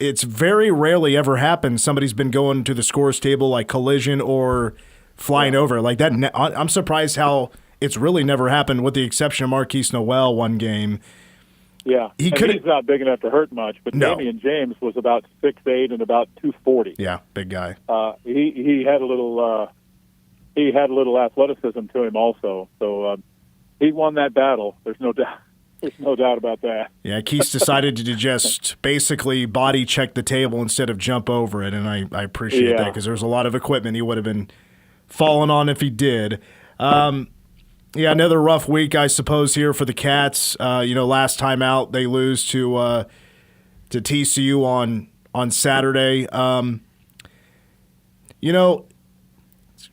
it's very rarely ever happened somebody's been going to the scores table like collision or flying over like that. I'm surprised how it's really never happened, with the exception of Marquise Noel one game. Yeah, he's not big enough to hurt much, but No. Damian James was about 6'8" and about 240. Yeah, big guy. He had a little athleticism to him also, so he won that battle. There's no doubt. There's no doubt about that. Yeah, Keith decided to just basically body check the table instead of jump over it, and I appreciate that because there's a lot of equipment he would have been falling on if he did. Yeah, another rough week, I suppose, here for the Cats. Last time out, they lose to TCU on Saturday.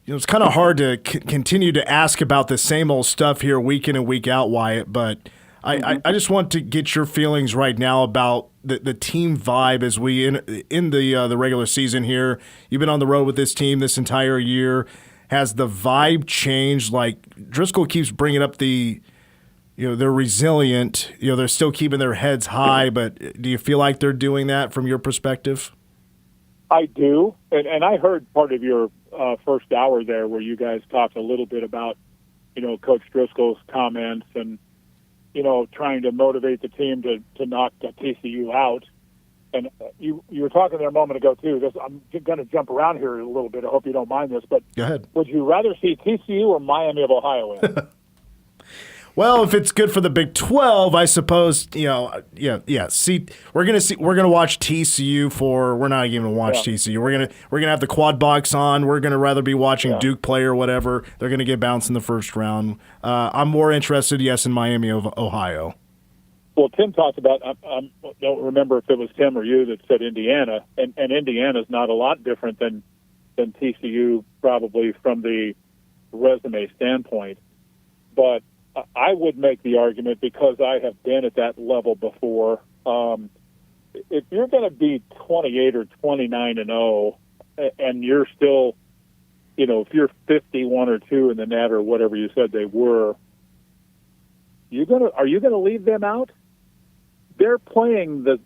It's kind of hard to continue to ask about the same old stuff here week in and week out, Wyatt, but I just want to get your feelings right now about the team vibe as we in the regular season here. You've been on the road with this team this entire year. Has the vibe changed? Like, Driscoll keeps bringing up the they're resilient. They're still keeping their heads high, but do you feel like they're doing that from your perspective? I do, and I heard part of your first hour there where you guys talked a little bit about, Coach Driscoll's comments and, trying to motivate the team to knock TCU out. And you were talking there a moment ago, too. I'm going to jump around here a little bit. I hope you don't mind this. But go ahead. Would you rather see TCU or Miami of Ohio in? Well, if it's good for the Big 12, I suppose, yeah. See, we're gonna watch TCU for. We're not even gonna watch TCU. We're gonna have the quad box on. We're gonna rather be watching Duke play or whatever. They're gonna get bounced in the first round. I'm more interested, in Miami of Ohio. Well, Tim talked about. I don't remember if it was Tim or you that said Indiana, and Indiana's not a lot different than TCU probably from the resume standpoint, but I would make the argument, because I have been at that level before, if you're going to be 28 or 29-0, and you're still, if you're 51 or 2 in the net or whatever you said they were, are you going to leave them out? They're playing the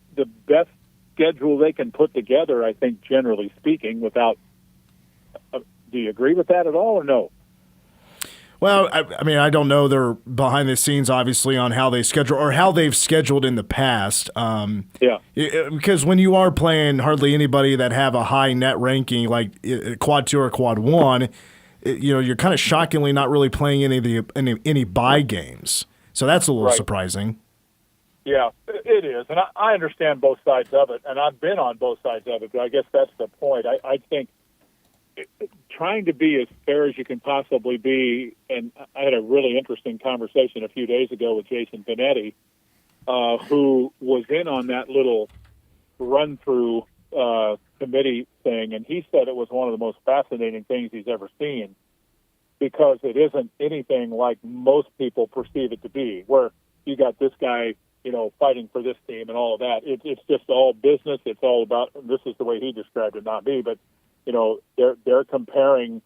best schedule they can put together, I think, generally speaking, without. Do you agree with that at all or no? Well, I don't know their behind the scenes, obviously, on how they schedule or how they've scheduled in the past. Because when you are playing hardly anybody that have a high net ranking, like quad 2 or quad 1, you're kind of shockingly not really playing any bye games. So that's a little surprising. Yeah, it is. And I understand both sides of it, and I've been on both sides of it, but I guess that's the point. I think trying to be as fair as you can possibly be, and I had a really interesting conversation a few days ago with Jason Benetti, who was in on that little run-through committee thing, and he said it was one of the most fascinating things he's ever seen, because it isn't anything like most people perceive it to be, where you got this guy, fighting for this team and all of that. It's just all business. It's all about, this is the way he described it, not me, but they're comparing,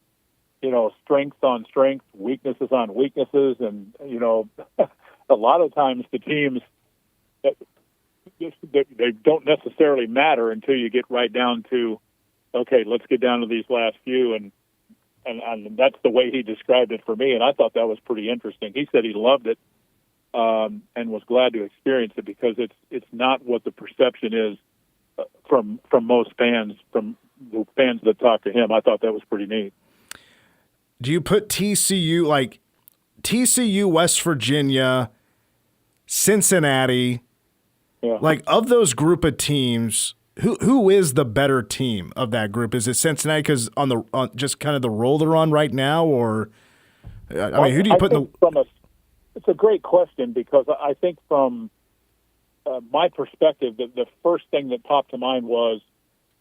strengths on strengths, weaknesses on weaknesses, and a lot of times the teams they don't necessarily matter until you get right down to, okay, let's get down to these last few, and that's the way he described it for me, and I thought that was pretty interesting. He said he loved it and was glad to experience it, because it's not what the perception is from most fans, from the fans that talk to him. I thought that was pretty neat. Do you put TCU, West Virginia, Cincinnati, of those group of teams, who is the better team of that group? Is it Cincinnati because on just kind of the role they're on right now, or who do you put in the? It's a great question, because I think from my perspective, the first thing that popped to mind was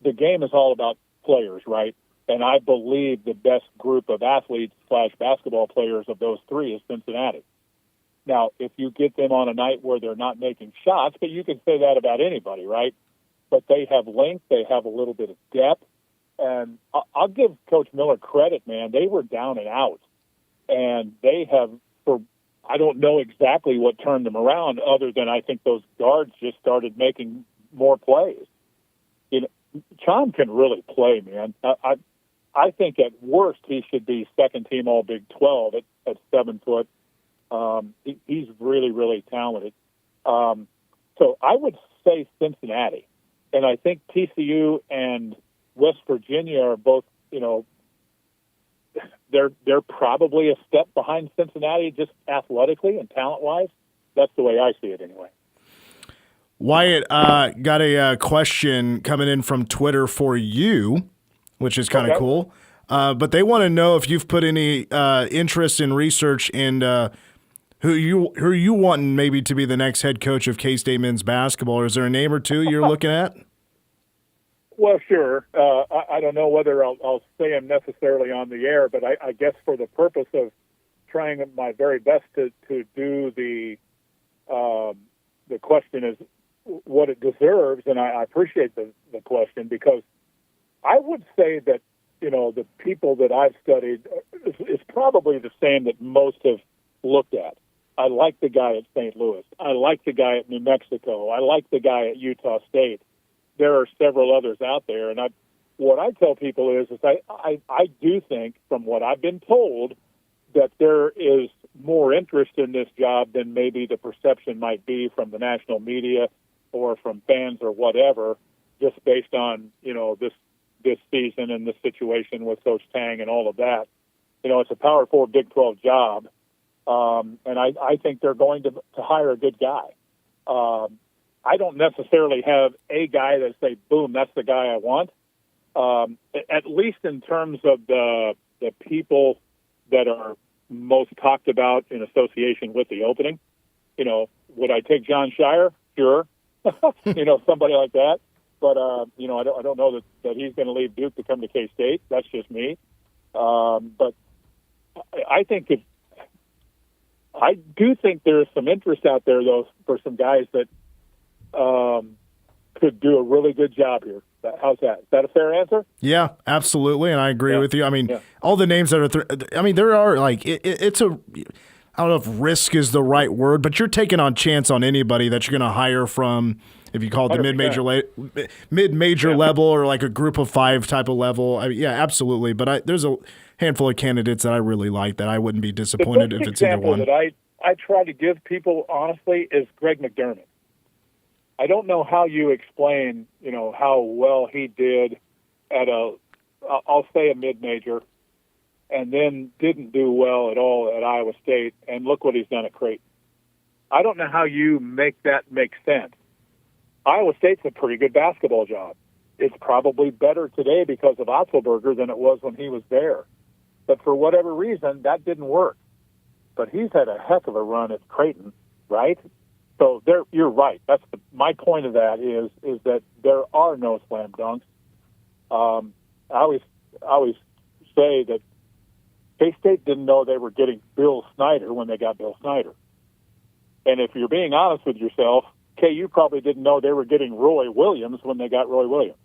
the game is all about players, right? And I believe the best group of athletes / basketball players of those three is Cincinnati. Now, if you get them on a night where they're not making shots, but you can say that about anybody, right? But they have length, they have a little bit of depth, and I'll give Coach Miller credit, man. They were down and out, and they have, I don't know exactly what turned them around, other than I think those guards just started making more plays. Chom can really play, man. I think at worst he should be second team All Big 12 at 7 foot. He's really, really talented. So I would say Cincinnati, and I think TCU and West Virginia are both, they're probably a step behind Cincinnati just athletically and talent-wise. That's the way I see it anyway. Wyatt, got a question coming in from Twitter for you, which is kind of cool. But they want to know if you've put any interest in research in who you want maybe to be the next head coach of K-State men's basketball. Or is there a name or two you're looking at? Well, sure. I don't know whether I'll say them necessarily on the air, but I guess for the purpose of trying my very best to do the question is what it deserves, and I appreciate the question, because I would say that, the people that I've studied is probably the same that most have looked at. I like the guy at St. Louis. I like the guy at New Mexico. I like the guy at Utah State. There are several others out there, and what I tell people is I do think, from what I've been told, that there is more interest in this job than maybe the perception might be from the national media or from fans or whatever, just based on, this season and the situation with Coach Tang and all of that. It's a Power 4 Big 12 job, and I think they're going to hire a good guy. I don't necessarily have a guy that say, boom, that's the guy I want. At least in terms of the people that are most talked about in association with the opening. Would I take John Shire? Sure. Somebody like that. But, I don't know that he's going to leave Duke to come to K-State. That's just me. But I think I do think there's some interest out there, though, for some guys that could do a really good job here. How's that? Is that a fair answer? Yeah, absolutely, and I agree with you. I mean, all the names that are there are, like, it's a – I don't know if risk is the right word, but you're taking on chance on anybody that you're going to hire from, if you call it the 100%. mid-major level or like a group of 5 type of level. Yeah, absolutely. But there's a handful of candidates that I really like that I wouldn't be disappointed if it's either one. The best example that I try to give people, honestly, is Greg McDermott. I don't know how you explain, how well he did at I'll say a mid-major, and then didn't do well at all at Iowa State, and look what he's done at Creighton. I don't know how you make that make sense. Iowa State's a pretty good basketball job. It's probably better today because of Otzelberger than it was when he was there. But for whatever reason, that didn't work. But he's had a heck of a run at Creighton, right? So you're right. That's my point of that is that there are no slam dunks. I always say that K-State didn't know they were getting Bill Snyder when they got Bill Snyder. And if you're being honest with yourself, KU probably didn't know they were getting Roy Williams when they got Roy Williams.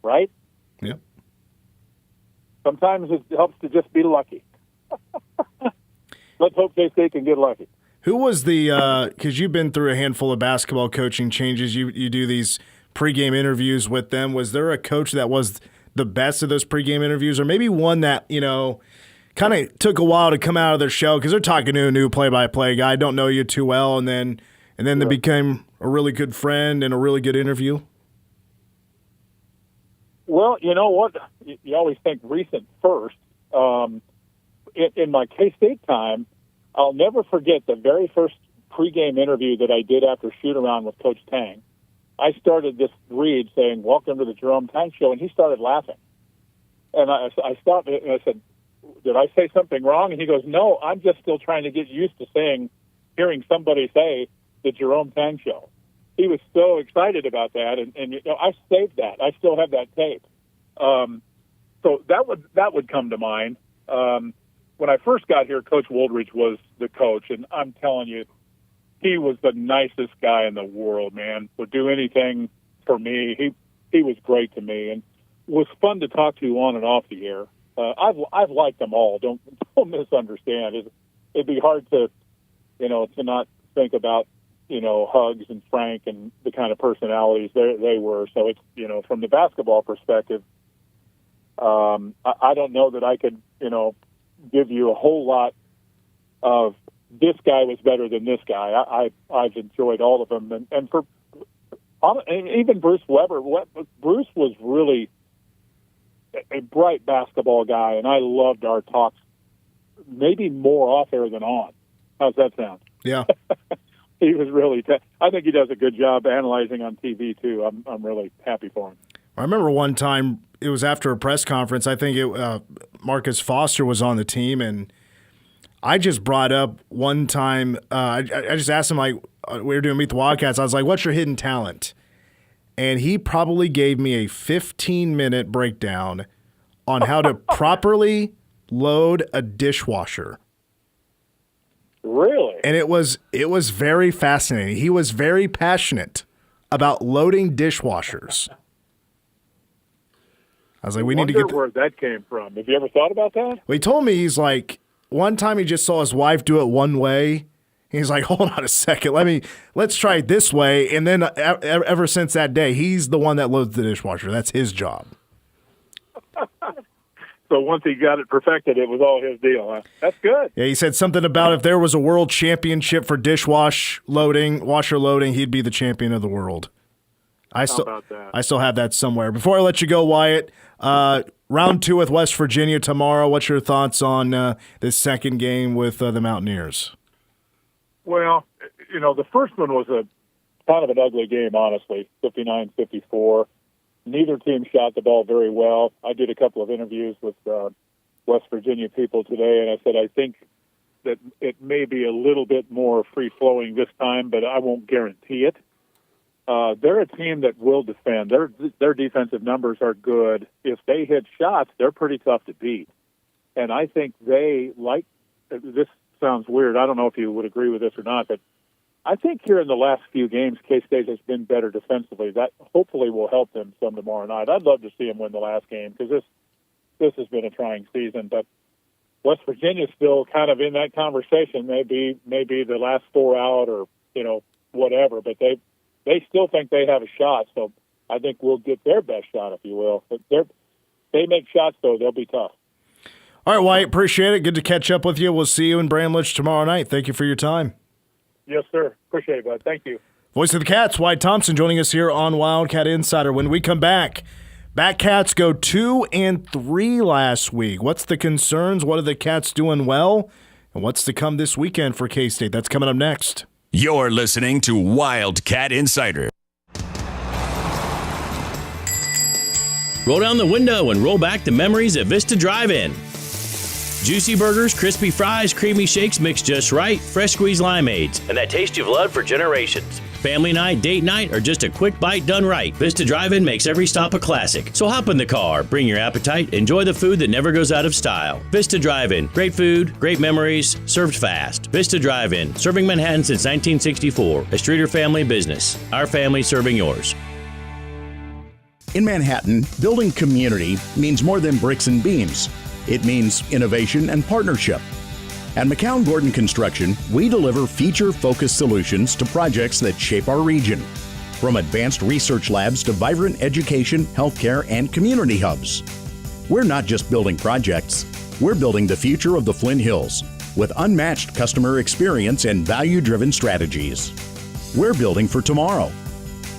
Right? Yep. Sometimes it helps to just be lucky. Let's hope K-State can get lucky. Who was because you've been through a handful of basketball coaching changes, you do these pregame interviews with them. Was there a coach that was the best of those pregame interviews, or maybe one that, kind of took a while to come out of their shell because they're talking to a new play-by-play guy, don't know you too well, and then they became a really good friend and a really good interview? Well, you know what? You always think recent first. In my K-State time, I'll never forget the very first pregame interview that I did after shoot-around with Coach Tang. I started this read saying, "Welcome to the Jerome Tang Show," and he started laughing. And I stopped and I said, "Did I say something wrong?" And he goes, "No, I'm just still trying to get used to hearing somebody say the Jerome Tang Show." He was so excited about that, and I saved that. I still have that tape. So that would come to mind. When I first got here, Coach Woldridge was the coach, and I'm telling you, he was the nicest guy in the world, man. Would do anything for me. He was great to me, and was fun to talk to on and off the air. I've liked them all. Don't misunderstand. It'd be hard to not think about Hugs and Frank and the kind of personalities they were. So it's from the basketball perspective, I don't know that I could give you a whole lot of this guy was better than this guy. I've enjoyed all of them, and even Bruce Weber. Bruce was really a bright basketball guy, and I loved our talks. Maybe more off air than on. How's that sound? Yeah, he was really. I think he does a good job analyzing on TV too. I'm really happy for him. I remember one time it was after a press conference. I think Marcus Foster was on the team, and I just brought up one time. I just asked him, like, we were doing Meet the Wildcats. I was like, "What's your hidden talent?" And he probably gave me a 15-minute breakdown on how to properly load a dishwasher. Really? And it was very fascinating. He was very passionate about loading dishwashers. I was like, we need to get where that came from. Have you ever thought about that? Well, he told me, he's like, one time he just saw his wife do it one way. He's like, hold on a second. Let's try it this way. And then ever since that day, he's the one that loads the dishwasher. That's his job. So once he got it perfected, it was all his deal. Huh? That's good. Yeah, he said something about if there was a world championship for washer loading, he'd be the champion of the world. I still have that somewhere. Before I let you go, Wyatt, round 2 with West Virginia tomorrow. What's your thoughts on this second game with the Mountaineers? Well, the first one was a kind of an ugly game, honestly, 59-54. Neither team shot the ball very well. I did a couple of interviews with West Virginia people today, and I said I think that it may be a little bit more free-flowing this time, but I won't guarantee it. They're a team that will defend. Their defensive numbers are good. If they hit shots, they're pretty tough to beat. And I think this sounds weird. I don't know if you would agree with this or not, but I think here in the last few games, K-State has been better defensively. That hopefully will help them some tomorrow night. I'd love to see them win the last game because this has been a trying season. But West Virginia's still kind of in that conversation. Maybe the last 4 out or whatever. But they still think they have a shot. So I think we'll get their best shot, if you will. But they make shots though; they'll be tough. All right, Wyatt, appreciate it. Good to catch up with you. We'll see you in Bramlage tomorrow night. Thank you for your time. Yes, sir. Appreciate it, bud. Thank you. Voice of the Cats, Wyatt Thompson, joining us here on Wildcat Insider. When we come back, Bat Cats go 2-3 last week. What's the concerns? What are the Cats doing well? And what's to come this weekend for K-State? That's coming up next. You're listening to Wildcat Insider. Roll down the window and roll back the memories at Vista Drive-In. Juicy burgers, crispy fries, creamy shakes mixed just right, fresh squeezed limeades, and that taste you've loved for generations. Family night, date night, or just a quick bite done right, Vista Drive-In makes every stop a classic. So hop in the car, bring your appetite, enjoy the food that never goes out of style. Vista Drive-In, great food, great memories, served fast. Vista Drive-In, serving Manhattan since 1964, a Streeter family business. Our family serving yours. In Manhattan, building community means more than bricks and beams. It means innovation and partnership. At McCown Gordon Construction, we deliver feature-focused solutions to projects that shape our region. From advanced research labs to vibrant education, healthcare, and community hubs. We're not just building projects, we're building the future of the Flint Hills with unmatched customer experience and value-driven strategies. We're building for tomorrow.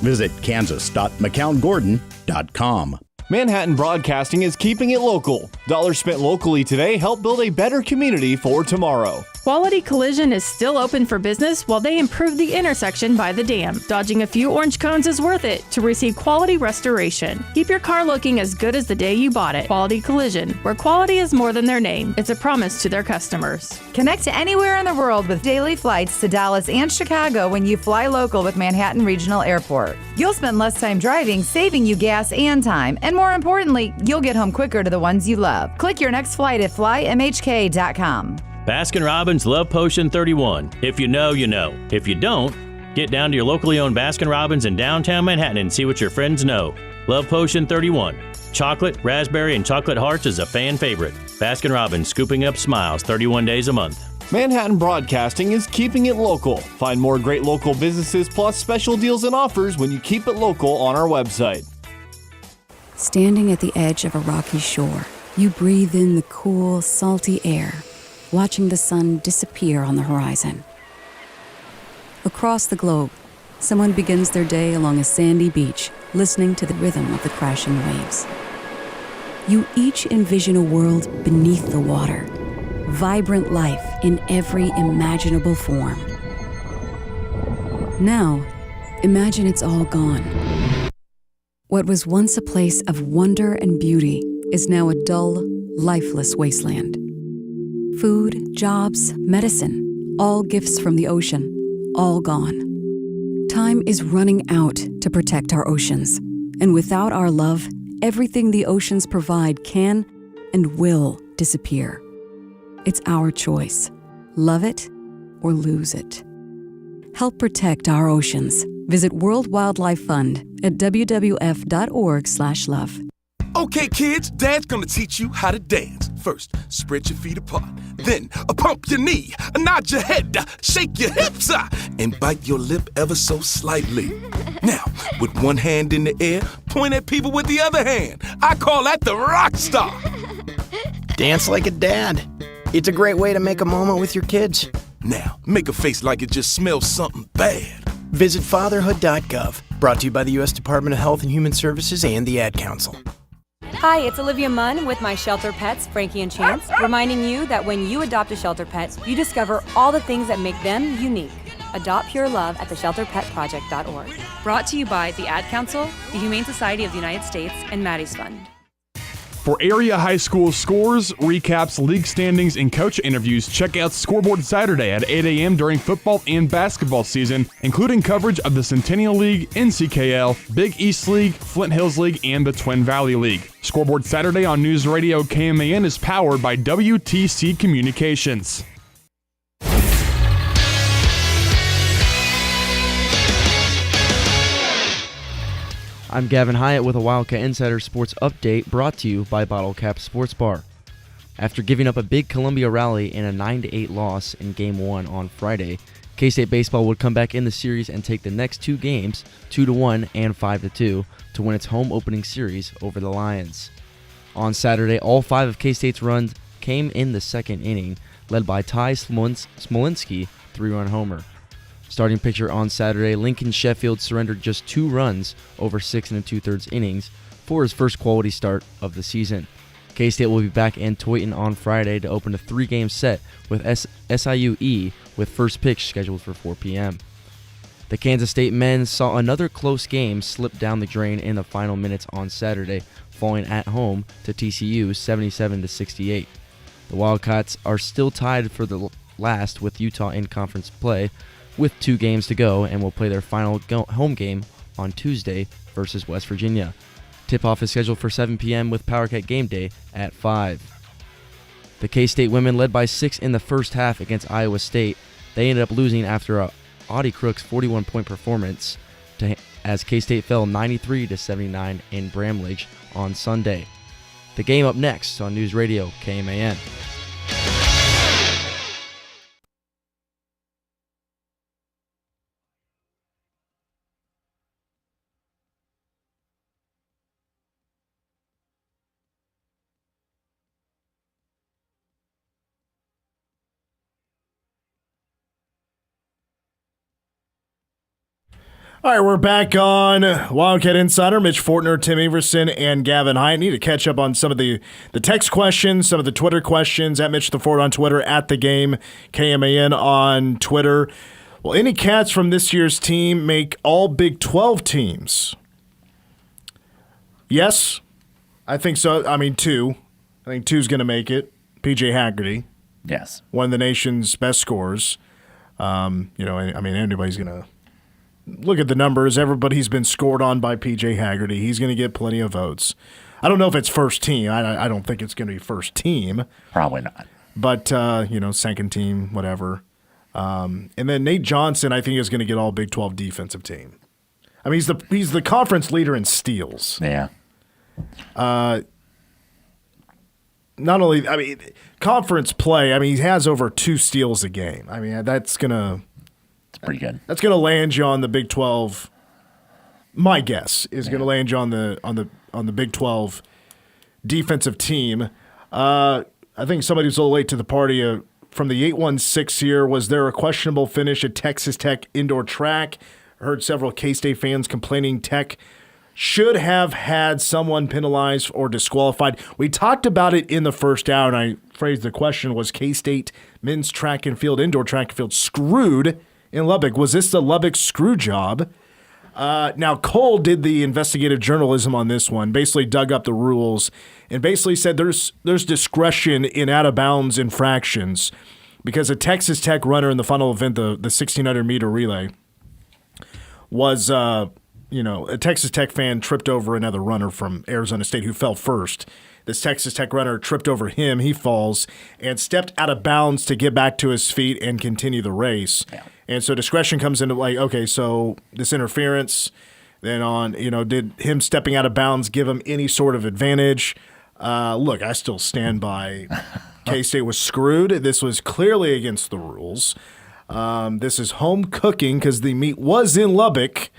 Visit kansas.mccown-gordon.com. Manhattan Broadcasting is keeping it local. Dollars spent locally today help build a better community for tomorrow. Quality Collision is still open for business while they improve the intersection by the dam. Dodging a few orange cones is worth it to receive quality restoration. Keep your car looking as good as the day you bought it. Quality Collision, where quality is more than their name. It's a promise to their customers. Connect to anywhere in the world with daily flights to Dallas and Chicago when you fly local with Manhattan Regional Airport. You'll spend less time driving, saving you gas and time. And more importantly, you'll get home quicker to the ones you love. Click your next flight at flymhk.com. Baskin-Robbins Love Potion 31. If you know, you know. If you don't, get down to your locally owned Baskin-Robbins in downtown Manhattan and see what your friends know. Love Potion 31. Chocolate, raspberry, and chocolate hearts is a fan favorite. Baskin-Robbins, scooping up smiles 31 days a month. Manhattan Broadcasting is keeping it local. Find more great local businesses plus special deals and offers when you keep it local on our website. Standing at the edge of a rocky shore, you breathe in the cool, salty air, watching the sun disappear on the horizon. Across the globe, someone begins their day along a sandy beach, listening to the rhythm of the crashing waves. You each envision a world beneath the water, vibrant life in every imaginable form. Now, imagine it's all gone. What was once a place of wonder and beauty is now a dull, lifeless wasteland. Food, jobs, medicine, all gifts from the ocean, all gone. Time is running out to protect our oceans, and without our love, everything the oceans provide can and will disappear. It's our choice. Love it or lose it. Help protect our oceans. Visit World Wildlife Fund at wwf.org/love. Okay, kids, Dad's gonna teach you how to dance. First, spread your feet apart. Then, pump your knee, nod your head, shake your hips, and bite your lip ever so slightly. Now, with one hand in the air, point at people with the other hand. I call that the rock star. Dance like a dad. It's a great way to make a moment with your kids. Now, make a face like it just smells something bad. Visit fatherhood.gov. Brought to you by the U.S. Department of Health and Human Services and the Ad Council. Hi, it's Olivia Munn with my shelter pets, Frankie and Chance, reminding you that when you adopt a shelter pet, you discover all the things that make them unique. Adopt pure love at theshelterpetproject.org. Brought to you by the Ad Council, the Humane Society of the United States, and Maddie's Fund. For area high school scores, recaps, league standings, and coach interviews, check out Scoreboard Saturday at 8 a.m. during football and basketball season, including coverage of the Centennial League, NCKL, Big East League, Flint Hills League, and the Twin Valley League. Scoreboard Saturday on News Radio KMAN is powered by WTC Communications. I'm Gavin Hyatt with a Wildcat Insider Sports Update brought to you by Bottle Cap Sports Bar. After giving up a big Columbia rally in a 9-8 loss in Game 1 on Friday, K-State Baseball would come back in the series and take the next two games, 2-1 and 5-2, to win its home opening series over the Lions. On Saturday, all 5 of K-State's runs came in the second inning, led by Ty Smolinski, 3-run homer. Starting pitcher on Saturday, Lincoln Sheffield surrendered just 2 runs over 6 2/3 innings for his first quality start of the season. K-State will be back in Toyton on Friday to open a 3-game set with SIU-E with first pitch scheduled for 4 p.m. The Kansas State men saw another close game slip down the drain in the final minutes on Saturday, falling at home to TCU 77-68. The Wildcats are still tied for the last with Utah in conference play, with 2 games to go, and will play their final home game on Tuesday versus West Virginia. Tip-off is scheduled for 7 p.m. with Power Cat Game Day at 5. The K-State women led by 6 in the first half against Iowa State. They ended up losing after Audie Crook's 41-point performance as K-State fell 93-79 in Bramlage on Sunday. The game up next on News Radio KMAN. All right, we're back on Wildcat Insider. Mitch Fortner, Tim Everson, and Gavin Hyatt. Need to catch up on some of the text questions, some of the Twitter questions. At Mitch the Fort on Twitter, at The Game, KMAN on Twitter. Will any Cats from this year's team make all Big 12 teams? Yes, I think so. I mean, 2. I think 2's going to make it. PJ Haggerty. Yes. One of the nation's best scorers. Anybody's going to look at the numbers. Everybody's been scored on by PJ Haggerty. He's going to get plenty of votes. I don't know if it's first team. I don't think it's going to be first team. Probably not. But, second team, whatever. And then Nate Johnson, I think, is going to get all Big 12 defensive team. I mean, he's the conference leader in steals. Yeah. Not only, conference play, he has over 2 steals a game. That's going to... It's pretty good. That's going to land you on the Big 12. My guess is going to land you on the Big 12 defensive team. I think somebody's a little late to the party. From the 816 here, was there a questionable finish at Texas Tech indoor track? I heard several K-State fans complaining Tech should have had someone penalized or disqualified. We talked about it in the first hour, and I phrased the question, was K-State men's track and field, indoor track and field, screwed in Lubbock? Was this the Lubbock screw job? Now, Cole did the investigative journalism on this one, basically dug up the rules, and basically said there's discretion in out-of-bounds infractions because a Texas Tech runner in the final event, the 1,600-meter relay, was, a Texas Tech fan tripped over another runner from Arizona State who fell first. This Texas Tech runner tripped over him. He falls and stepped out of bounds to get back to his feet and continue the race. Yeah. And so discretion comes into like, okay, so this interference, Then did him stepping out of bounds give him any sort of advantage? Look, I still stand by K-State was screwed. This was clearly against the rules. This is home cooking because the meet was in Lubbock.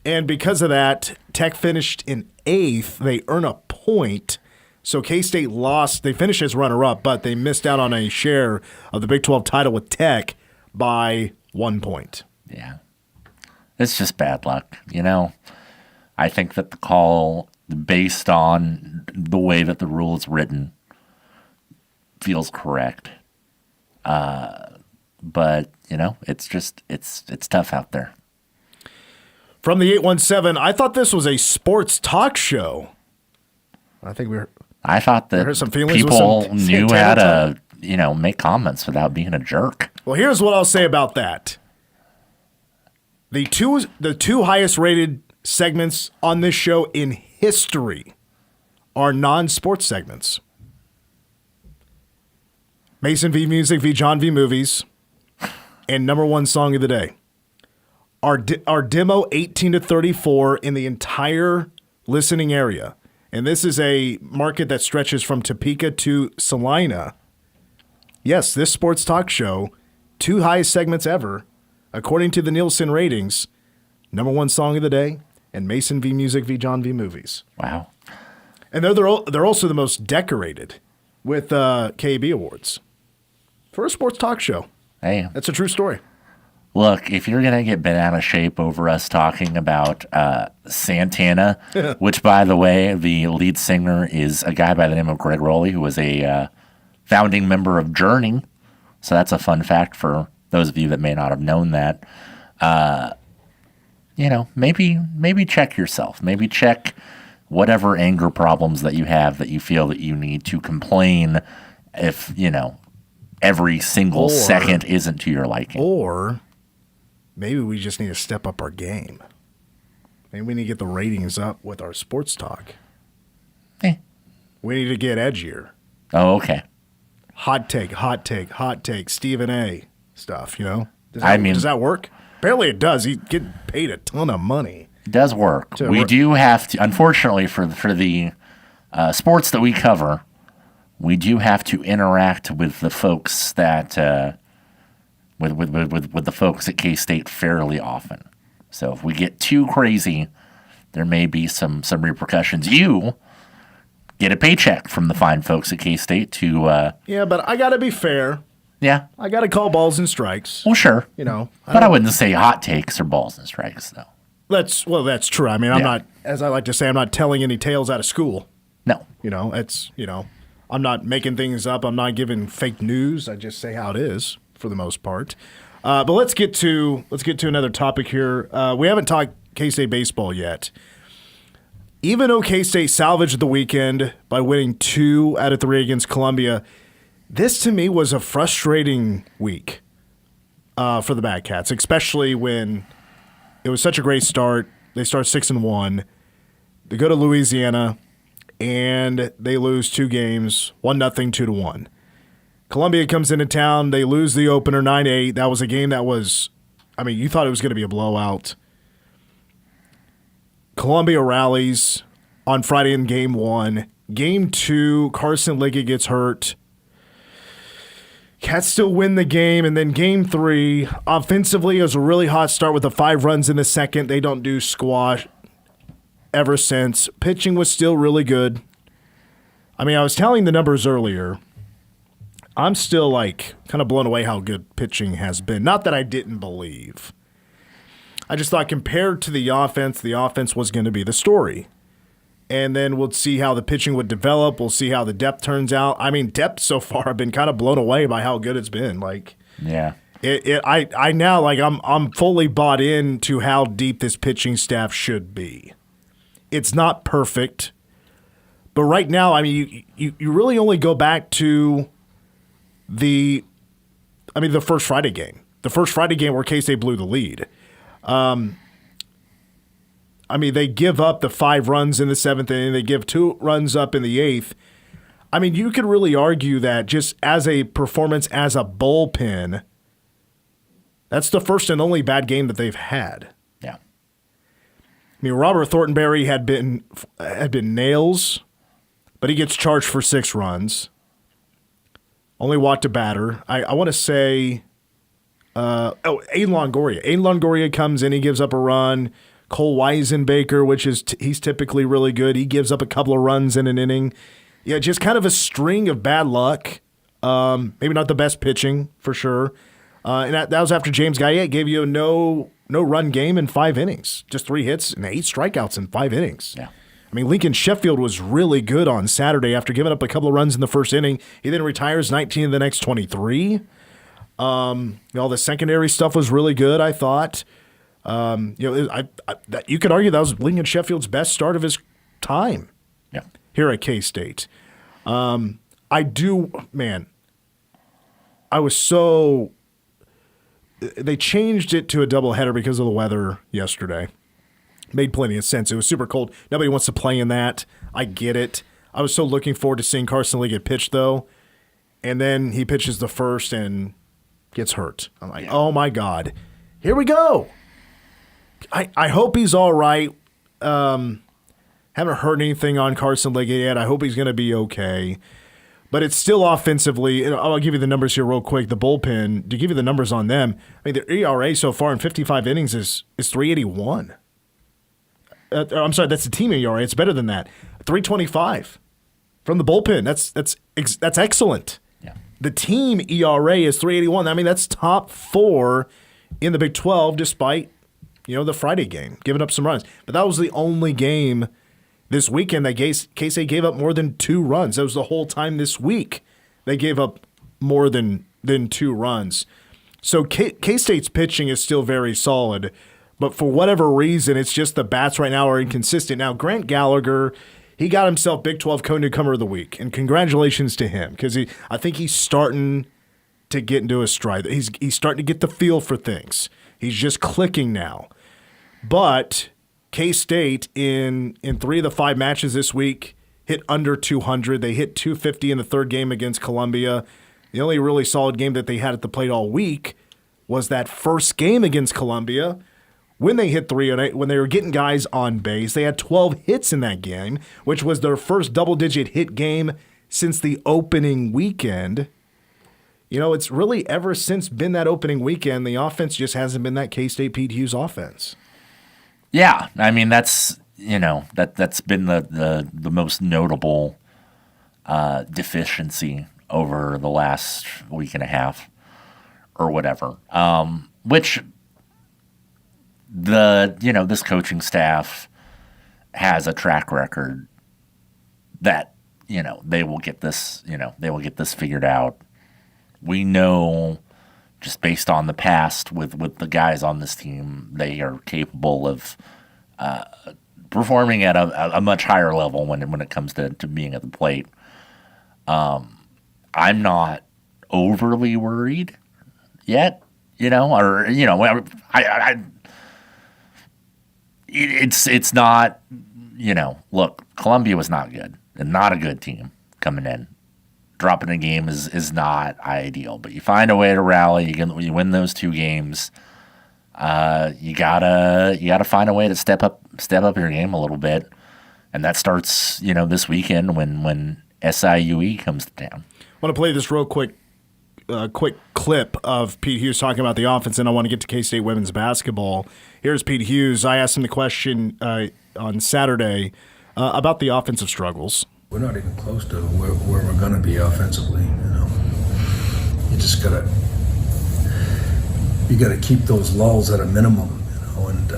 And because of that, Tech finished in 8th. They earn a point. So K-State lost. They finished as runner-up, but they missed out on a share of the Big 12 title with Tech by 1 point. Yeah. It's just bad luck. I think that the call, based on the way that the rule is written, feels correct. But, it's tough out there. From the 817, I thought this was a sports talk show. I thought that some people knew how to, make comments without being a jerk. Well, here's what I'll say about that. The two highest rated segments on this show in history are non-sports segments. Mason v. Music v. John v. Movies and number one song of the day. Our demo 18 to 34 in the entire listening area. And this is a market that stretches from Topeka to Salina. Yes, this sports talk show, 2 highest segments ever, according to the Nielsen ratings, number one song of the day, and Mason v. Music v. John v. Movies. Wow. And they're also the most decorated with KAB awards for a sports talk show. Hey. That's a true story. Look, if you're going to get bent out of shape over us talking about Santana, which, by the way, the lead singer is a guy by the name of Greg Rowley, who was a founding member of Journey. So that's a fun fact for those of you that may not have known that. Maybe check yourself. Maybe check whatever anger problems that you have that you feel that you need to complain if, every single second isn't to your liking. Or maybe we just need to step up our game. Maybe we need to get the ratings up with our sports talk. We need to get edgier. Oh, okay. Hot take, Stephen A. stuff, Does that work? Apparently it does. He's getting paid a ton of money. It does work. We do have to, unfortunately, for the sports that we cover, we do have to interact with the folks that with the folks at K-State fairly often. So if we get too crazy, there may be some repercussions. You get a paycheck from the fine folks at K-State to yeah, but I got to be fair. Yeah. I got to call balls and strikes. Well, sure. But I wouldn't say hot takes or balls and strikes, though. That's true. I mean, I'm not, as I like to say, I'm not telling any tales out of school. No. I'm not making things up. I'm not giving fake news. I just say how it is for the most part. But let's get to another topic here. We haven't talked K-State baseball yet. Even though K-State salvaged the weekend by winning 2 out of 3 against Columbia, this to me was a frustrating week for the Bat Cats, especially when it was such a great start. They start 6-1. They go to Louisiana, and they lose 2 games, 1-0, 2-1. Columbia comes into town. They lose the opener 9-8. That was a game that was, you thought it was going to be a blowout. Columbia rallies on Friday in Game 1. Game 2, Carson Liggett gets hurt. Cats still win the game, and then Game 3, offensively, it was a really hot start with the 5 runs in the second. They don't do squash ever since. Pitching was still really good. I was telling the numbers earlier. I'm still kind of blown away how good pitching has been. Not that I didn't believe. I just thought compared to the offense was going to be the story. And then we'll see how the pitching would develop. We'll see how the depth turns out. Depth so far, I've been kind of blown away by how good it's been. Yeah. I now I'm fully bought into how deep this pitching staff should be. It's not perfect, but right now, you really only go back to the first Friday game. The first Friday game where K-State blew the lead. They give up the 5 runs in the 7th inning. They give 2 runs up in the 8th. You could really argue that just as a performance as a bullpen, that's the first and only bad game that they've had. Yeah. mean, Robert Thornberry had been nails, but he gets charged for 6 runs. Only walked a batter. I want to say, Aiden Longoria. Aiden Longoria comes in, he gives up a run. Cole Weisenbaker, which is he's typically really good, he gives up a couple of runs in an inning. Yeah, just kind of a string of bad luck. Maybe not the best pitching for sure. And that was after James Guyette gave you a no run game in 5 innings, just 3 hits and 8 strikeouts in 5 innings. Yeah. I mean, Lincoln Sheffield was really good on Saturday after giving up a couple of runs in the first inning. He then retires 19 of the next 23. All the secondary stuff was really good, I thought. You could argue that was Lincoln Sheffield's best start of his time here at K-State. I was so – they changed it to a doubleheader because of the weather yesterday. Made plenty of sense. It was super cold. Nobody wants to play in that. I get it. I was so looking forward to seeing Carson Lee get pitched, though. And then he pitches the first and gets hurt. I'm like, oh, my God. Here we go. I hope he's all right. Haven't heard anything on Carson Lee yet. I hope he's going to be okay. But it's still offensively. I'll give you the numbers here real quick. The bullpen, to give you the numbers on them, I mean, their ERA so far in 55 innings is 3.81. I'm sorry, that's the team ERA. It's better than that. 3.25 from the bullpen. That's excellent. Yeah. The team ERA is 3.81. I mean, that's top 4 in the Big 12, despite the Friday game, giving up some runs. But that was the only game this weekend that K-State gave up more than 2 runs. That was the whole time this week they gave up more than 2 runs. So K-State's pitching is still very solid. But for whatever reason, it's just the bats right now are inconsistent. Now, Grant Gallagher, he got himself Big 12 Co-Newcomer of the Week, and congratulations to him because I think he's starting to get into his stride. He's starting to get the feel for things. He's just clicking now. But K-State, in 3 of the 5 matches this week, hit under 200. They hit 250 in the 3rd game against Columbia. The only really solid game that they had at the plate all week was that first game against Columbia. When they hit 308, when they were getting guys on base, they had 12 hits in that game, which was their first double-digit hit game since the opening weekend. It's really ever since been that opening weekend, the offense just hasn't been that K-State Pete Hughes offense. Yeah, I mean that's that's been the most notable deficiency over the last week and a half or whatever. Which this coaching staff has a track record that they will get this figured out. We know just based on the past with the guys on this team, they are capable of performing at a much higher level when it comes to being at the plate. I'm not overly worried yet, it's not, look, Columbia was not good and not a good team coming in. Dropping a game is not ideal, but you find a way to rally. You win those 2 games. You gotta find a way to step up your game a little bit, and that starts this weekend when SIUE comes to town. I want to play this real quick clip of Pete Hughes talking about the offense, and I want to get to K-State women's basketball. Here's Pete Hughes. I asked him the question on Saturday about the offensive struggles. We're not even close to where we're going to be offensively. You just gotta keep those lulls at a minimum. And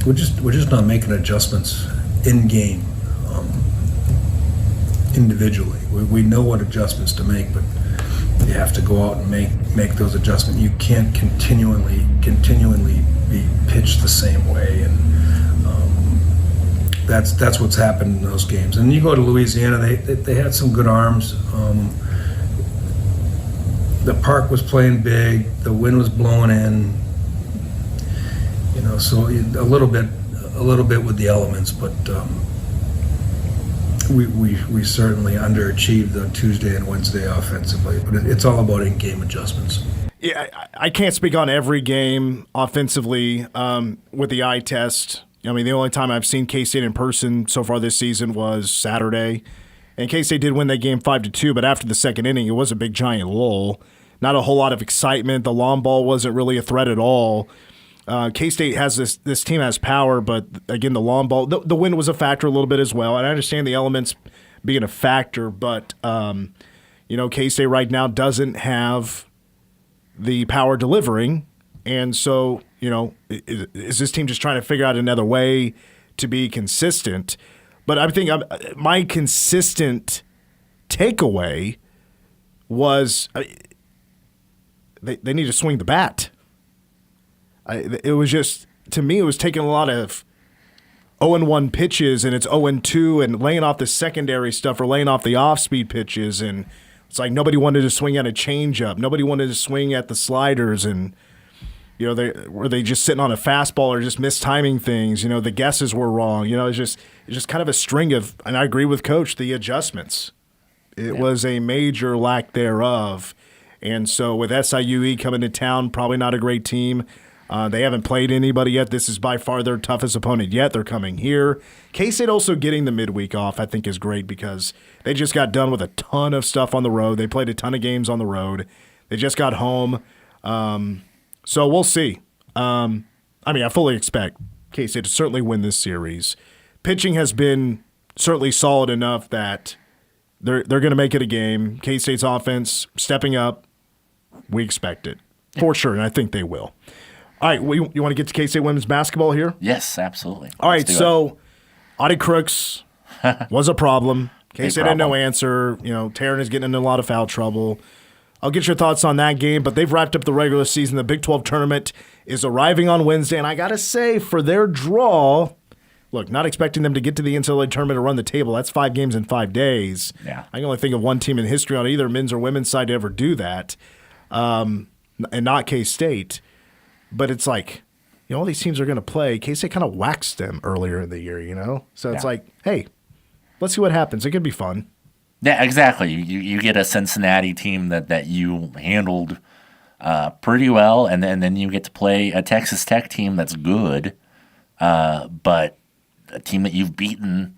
we're just not making adjustments in game individually. We know what adjustments to make, but you have to go out and make those adjustments. You can't continually be pitched the same way, and that's what's happened in those games. And you go to Louisiana, they had some good arms. The park was playing big, the wind was blowing in, so a little bit with the elements, but we certainly underachieved on Tuesday and Wednesday offensively. But it's all about in-game adjustments. Yeah, I can't speak on every game offensively with the eye test. I mean, the only time I've seen K-State in person so far this season was Saturday. And K-State did win that game 5-2, but after the second inning, it was a big giant lull. Not a whole lot of excitement. The long ball wasn't really a threat at all. K-State has this team has power, but again, the long ball, the wind was a factor a little bit as well. And I understand the elements being a factor, but K-State right now doesn't have the power delivering. And so, is this team just trying to figure out another way to be consistent? But I think my consistent takeaway was they need to swing the bat. It was just, to me, it was taking a lot of 0-1 pitches, and it's 0-2, and laying off the secondary stuff or laying off the off-speed pitches. And it's like nobody wanted to swing at a changeup. Nobody wanted to swing at the sliders. And, were they just sitting on a fastball or just mistiming things? The guesses were wrong. It's just kind of a string of, and I agree with Coach, the adjustments. It was a major lack thereof. And so with SIUE coming to town, probably not a great team. They haven't played anybody yet. This is by far their toughest opponent yet. They're coming here. K-State also getting the midweek off, I think, is great because they just got done with a ton of stuff on the road. They played a ton of games on the road. They just got home. So we'll see. I fully expect K-State to certainly win this series. Pitching has been certainly solid enough that they're going to make it a game. K-State's offense stepping up. We expect it for sure, and I think they will. All right, you want to get to K-State women's basketball here? Yes, absolutely. All right, so Audie Crooks was a problem. K-State had no answer. Taryn is getting into a lot of foul trouble. I'll get your thoughts on that game, but they've wrapped up the regular season. The Big 12 tournament is arriving on Wednesday, and I got to say, for their draw, look, not expecting them to get to the NCAA tournament or run the table. That's 5 games in 5 days. Yeah. I can only think of one team in history on either men's or women's side to ever do that, and not K-State. But it's like, all these teams are going to play. K-State kind of waxed them earlier in the year, So it's like, hey, let's see what happens. It could be fun. Yeah, exactly. You get a Cincinnati team that you handled pretty well, and then you get to play a Texas Tech team that's good, but a team that you've beaten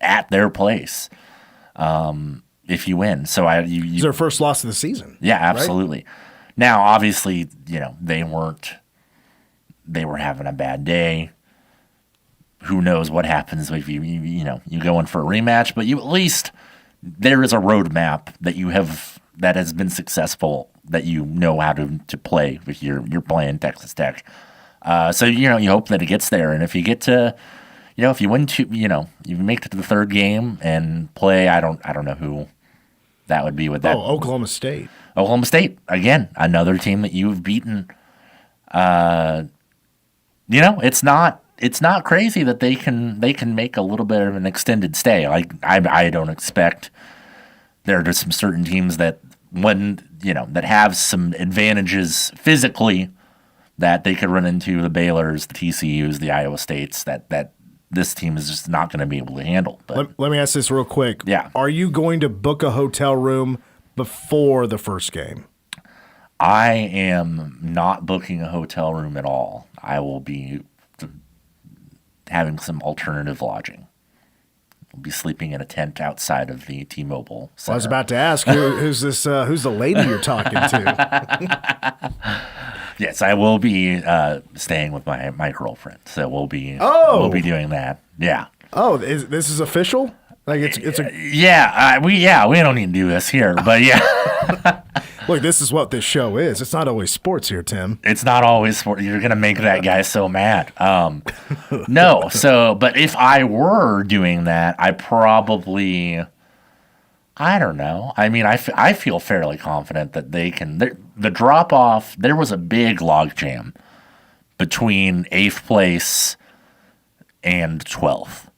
at their place if you win. So it's their first loss of the season. Yeah, absolutely. Right? Now, obviously, they were having a bad day. Who knows what happens if you go in for a rematch? But at least there is a roadmap that you have that has been successful that you know how to play if you're playing Texas Tech. So you hope that it gets there, and if you get to, if you win two, you make it to the third game and play. I don't know who that would be with that. Oklahoma State. Oklahoma State again, another team that you've beaten. It's not crazy that they can make a little bit of an extended stay. Like I don't expect there are just some certain teams that that have some advantages physically that they could run into the Baylors, the TCUs, the Iowa States that this team is just not going to be able to handle. But let me ask this real quick. Yeah. Are you going to book a hotel room before the first game? I am not booking a hotel room at all. I will be having some alternative lodging. I'll be sleeping in a tent outside of the T-Mobile Center. I was about to ask, who's this? Who's the lady you're talking to? Yes, I will be staying with my girlfriend. So we'll be doing that. Yeah. Oh, this is official? Like it's a we don't need to do this here, but yeah. Look, this is what this show is. It's not always sports here, Tim. It's not always sports. You're gonna make that guy so mad. No, but if I were doing that, I probably, I don't know. I mean, I feel fairly confident that they can. The drop off. There was a big logjam between 8th place and 12th.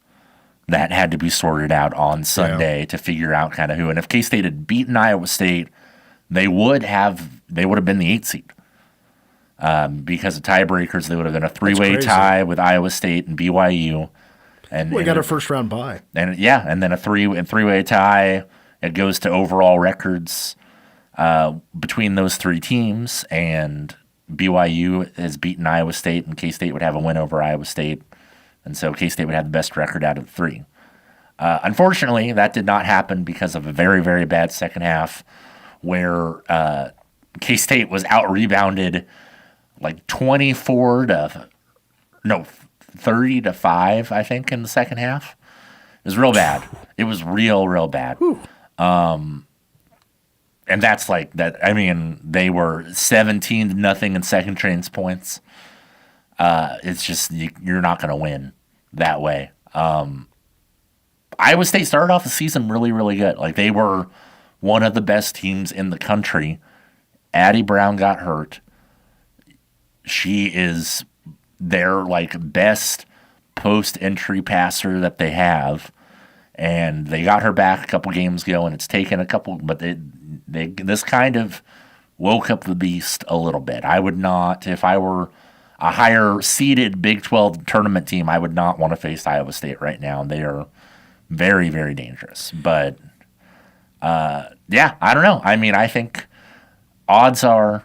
That had to be sorted out on Sunday to figure out kind of who. And if K-State had beaten Iowa State, they would have been the 8th seed. Because of tiebreakers, they would have been a 3-way tie with Iowa State and BYU. And we got our first round bye. And then a three-way tie. It goes to overall records between those 3 teams, and BYU has beaten Iowa State, and K-State would have a win over Iowa State. And so K-State would have the best record out of the three. Unfortunately, that did not happen because of a very, very bad second half where K-State was out-rebounded like 30 to 5, I think, in the second half. It was real bad. It was real bad. And that's like that. I mean, they were 17-0 in second chance points. It's just you're not going to win that way. Iowa State started off the season really, really good. Like, they were one of the best teams in the country. Addie Brown got hurt. She is their best post-entry passer that they have, and they got her back a couple games ago, and it's taken a couple, but this kind of woke up the beast a little bit. I would not, if I were a higher seeded Big 12 tournament team, I would not want to face Iowa State right now. They are very, very dangerous. But I don't know. I mean, I think odds are,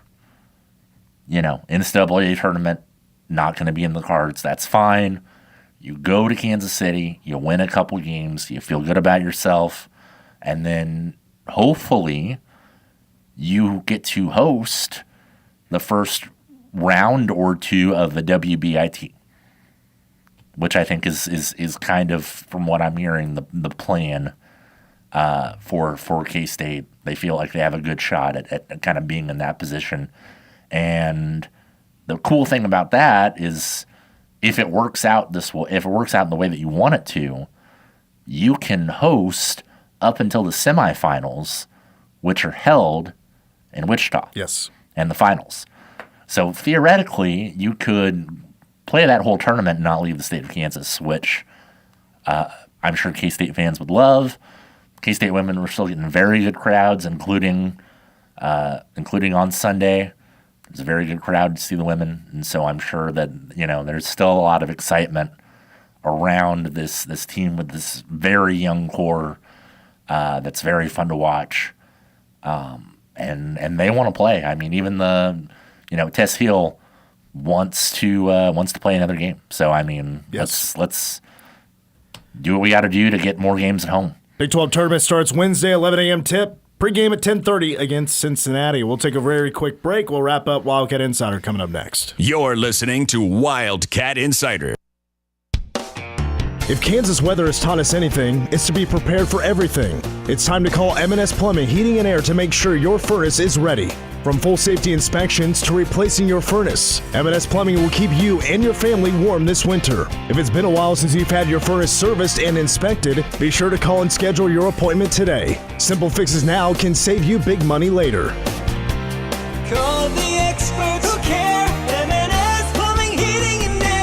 NCAA tournament, not going to be in the cards. That's fine. You go to Kansas City, you win a couple games, you feel good about yourself, and then hopefully you get to host the first round or two of the WBIT, which I think is kind of, from what I'm hearing, the plan for K-State. They feel like they have a good shot at kind of being in that position. And the cool thing about that is if it works out in the way that you want it to, you can host up until the semifinals, which are held in Wichita. Yes. And the finals. So theoretically, you could play that whole tournament and not leave the state of Kansas, which I'm sure K-State fans would love. K-State women were still getting very good crowds, including on Sunday. It was a very good crowd to see the women, and so I'm sure that there's still a lot of excitement around this team with this very young core that's very fun to watch, and they want to play. I mean, even Tess Hill wants to play another game. So I mean, yes. let's do what we got to do to get more games at home. Big 12 tournament starts Wednesday, 11 a.m. tip. Pre-game at 10:30 against Cincinnati. We'll take a very quick break. We'll wrap up Wildcat Insider coming up next. You're listening to Wildcat Insider. If Kansas weather has taught us anything, it's to be prepared for everything. It's time to call M&S Plumbing, Heating, and Air to make sure your furnace is ready. From full safety inspections to replacing your furnace, M&S Plumbing will keep you and your family warm this winter. If it's been a while since you've had your furnace serviced and inspected, be sure to call and schedule your appointment today. Simple fixes now can save you big money later. Call the experts who care. M&S Plumbing, Heating, and Air.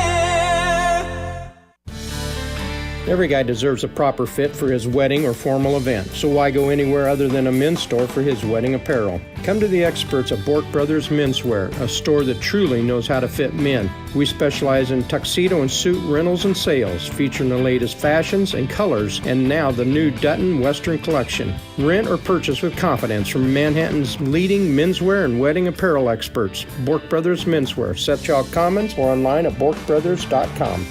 Every guy deserves a proper fit for his wedding or formal event, so why go anywhere other than a men's store for his wedding apparel? Come to the experts at Bork Brothers Menswear, a store that truly knows how to fit men. We specialize in tuxedo and suit rentals and sales, featuring the latest fashions and colors, and now the new Dutton Western collection. Rent or purchase with confidence from Manhattan's leading menswear and wedding apparel experts. Bork Brothers Menswear, Seth Chalk Commons, or online at borkbrothers.com.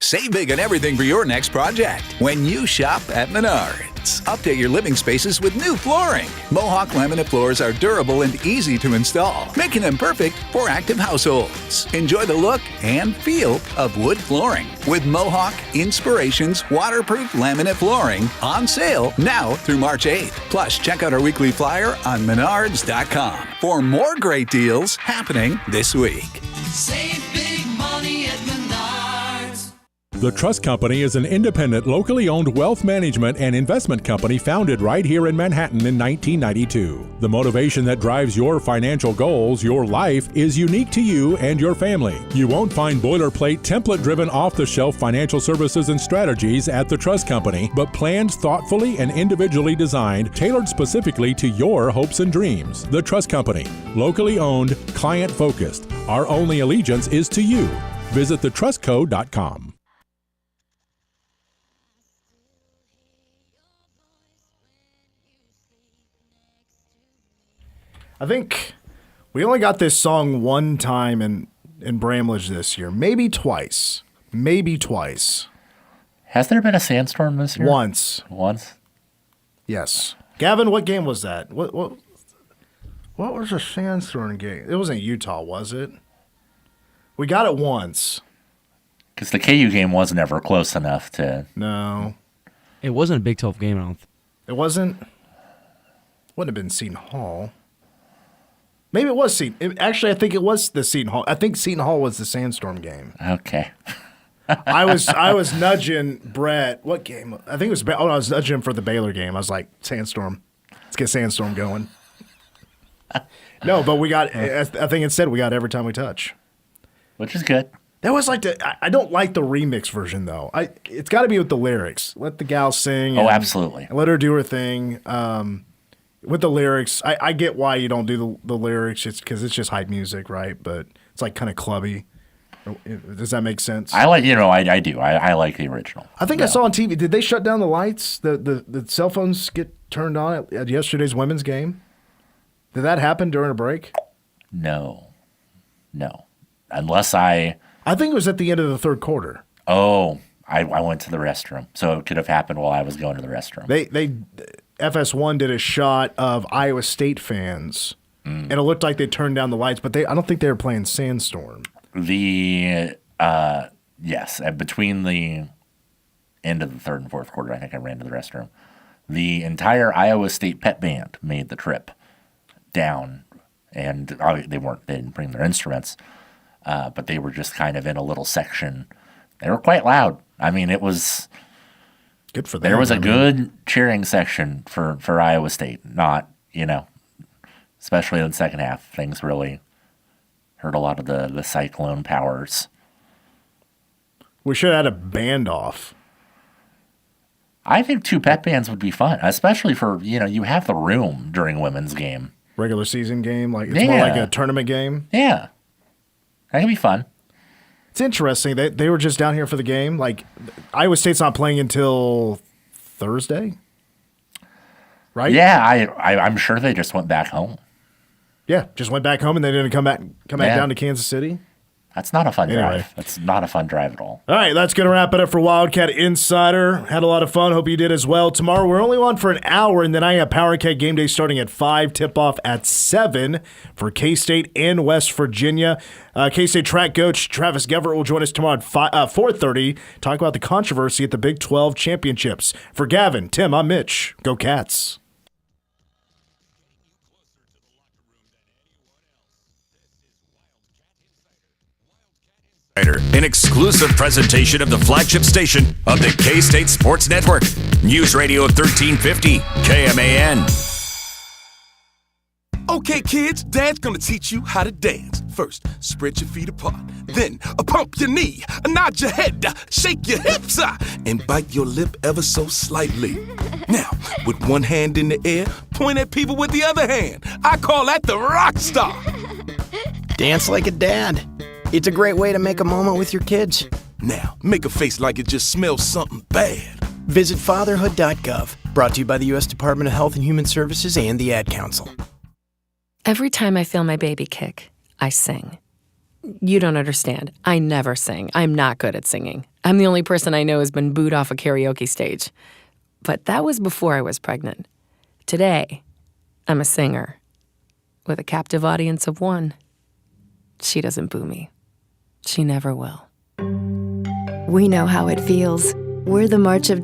Save big on everything for your next project when you shop at Menards. Update your living spaces with new flooring. Mohawk laminate floors are durable and easy to install, making them perfect for active households. Enjoy the look and feel of wood flooring with Mohawk Inspirations waterproof laminate flooring on sale now through March 8th. Plus, check out our weekly flyer on menards.com for more great deals happening this week. Save big money at Menards. The Trust Company is an independent, locally owned wealth management and investment company founded right here in Manhattan in 1992. The motivation that drives your financial goals, your life, is unique to you and your family. You won't find boilerplate, template-driven, off-the-shelf financial services and strategies at the Trust Company, but plans thoughtfully and individually designed, tailored specifically to your hopes and dreams. The Trust Company, locally owned, client-focused. Our only allegiance is to you. Visit thetrustco.com. I think we only got this song one time in Bramlage this year, maybe twice. maybe twice. Has there been a sandstorm this year? Once. Yes. Gavin, what game was that? What was a sandstorm game? It wasn't Utah, was it? We got it once. Because the KU game wasn't ever close enough to... No. It wasn't a Big 12 game, I don't think. It wasn't? Wouldn't have been Seton Hall. Maybe it was Seton. Actually, I think it was the Seton Hall. I think Seton Hall was the sandstorm game. Okay. I was nudging Brett. What game? I think it was. I was nudging him for the Baylor game. I was like, sandstorm. Let's get sandstorm going. No, but we got. I think instead we got Every Time We Touch, which is good. That was like I don't like the remix version though. It's got to be with the lyrics. Let the gal sing. Oh, absolutely. Let her do her thing. With the lyrics, I get why you don't do the lyrics. It's because it's just hype music, right? But it's like kind of clubby. Does that make sense? I like, I do. I like the original. I think I saw on TV. Did they shut down the lights? The cell phones get turned on at yesterday's women's game? Did that happen during a break? No. Unless I think it was at the end of the third quarter. Oh, I went to the restroom, so it could have happened while I was going to the restroom. They FS1 did a shot of Iowa State fans, and it looked like they turned down the lights, but I don't think they were playing Sandstorm. Yes, between the end of the third and fourth quarter, I think I ran to the restroom. The entire Iowa State pep band made the trip down, and they didn't bring their instruments, but they were just kind of in a little section. They were quite loud. I mean, it was good for them. There was a good cheering section for Iowa State. Not, especially in the second half, things really hurt a lot of the cyclone powers. We should have had a band off. I think 2 pep bands would be fun, especially for, you have the room during women's game. Regular season game? Like it's more like a tournament game? Yeah. That can be fun. It's interesting. They were just down here for the game. Like, Iowa State's not playing until Thursday, right? Yeah, I'm sure they just went back home. Yeah, just went back home and they didn't come back down to Kansas City. That's not a fun drive. That's not a fun drive at all. All right, that's going to wrap it up for Wildcat Insider. Had a lot of fun. Hope you did as well. Tomorrow, we're only on for an hour, and then I have Power Cat Game Day starting at 5, tip-off at 7 for K-State and West Virginia. K-State track coach Travis Geverett will join us tomorrow at 4:30, talk about the controversy at the Big 12 Championships. For Gavin, Tim, I'm Mitch. Go Cats. An exclusive presentation of the flagship station of the K-State Sports Network. News Radio 1350, KMAN. Okay, kids, Dad's gonna teach you how to dance. First, spread your feet apart. Then, pump your knee, nod your head, shake your hips, and bite your lip ever so slightly. Now, with one hand in the air, point at people with the other hand. I call that the rock star. Dance like a dad. It's a great way to make a moment with your kids. Now, make a face like it just smells something bad. Visit fatherhood.gov. Brought to you by the U.S. Department of Health and Human Services and the Ad Council. Every time I feel my baby kick, I sing. You don't understand. I never sing. I'm not good at singing. I'm the only person I know who's been booed off a karaoke stage. But that was before I was pregnant. Today, I'm a singer with a captive audience of 1. She doesn't boo me. She never will. We know how it feels. We're the March of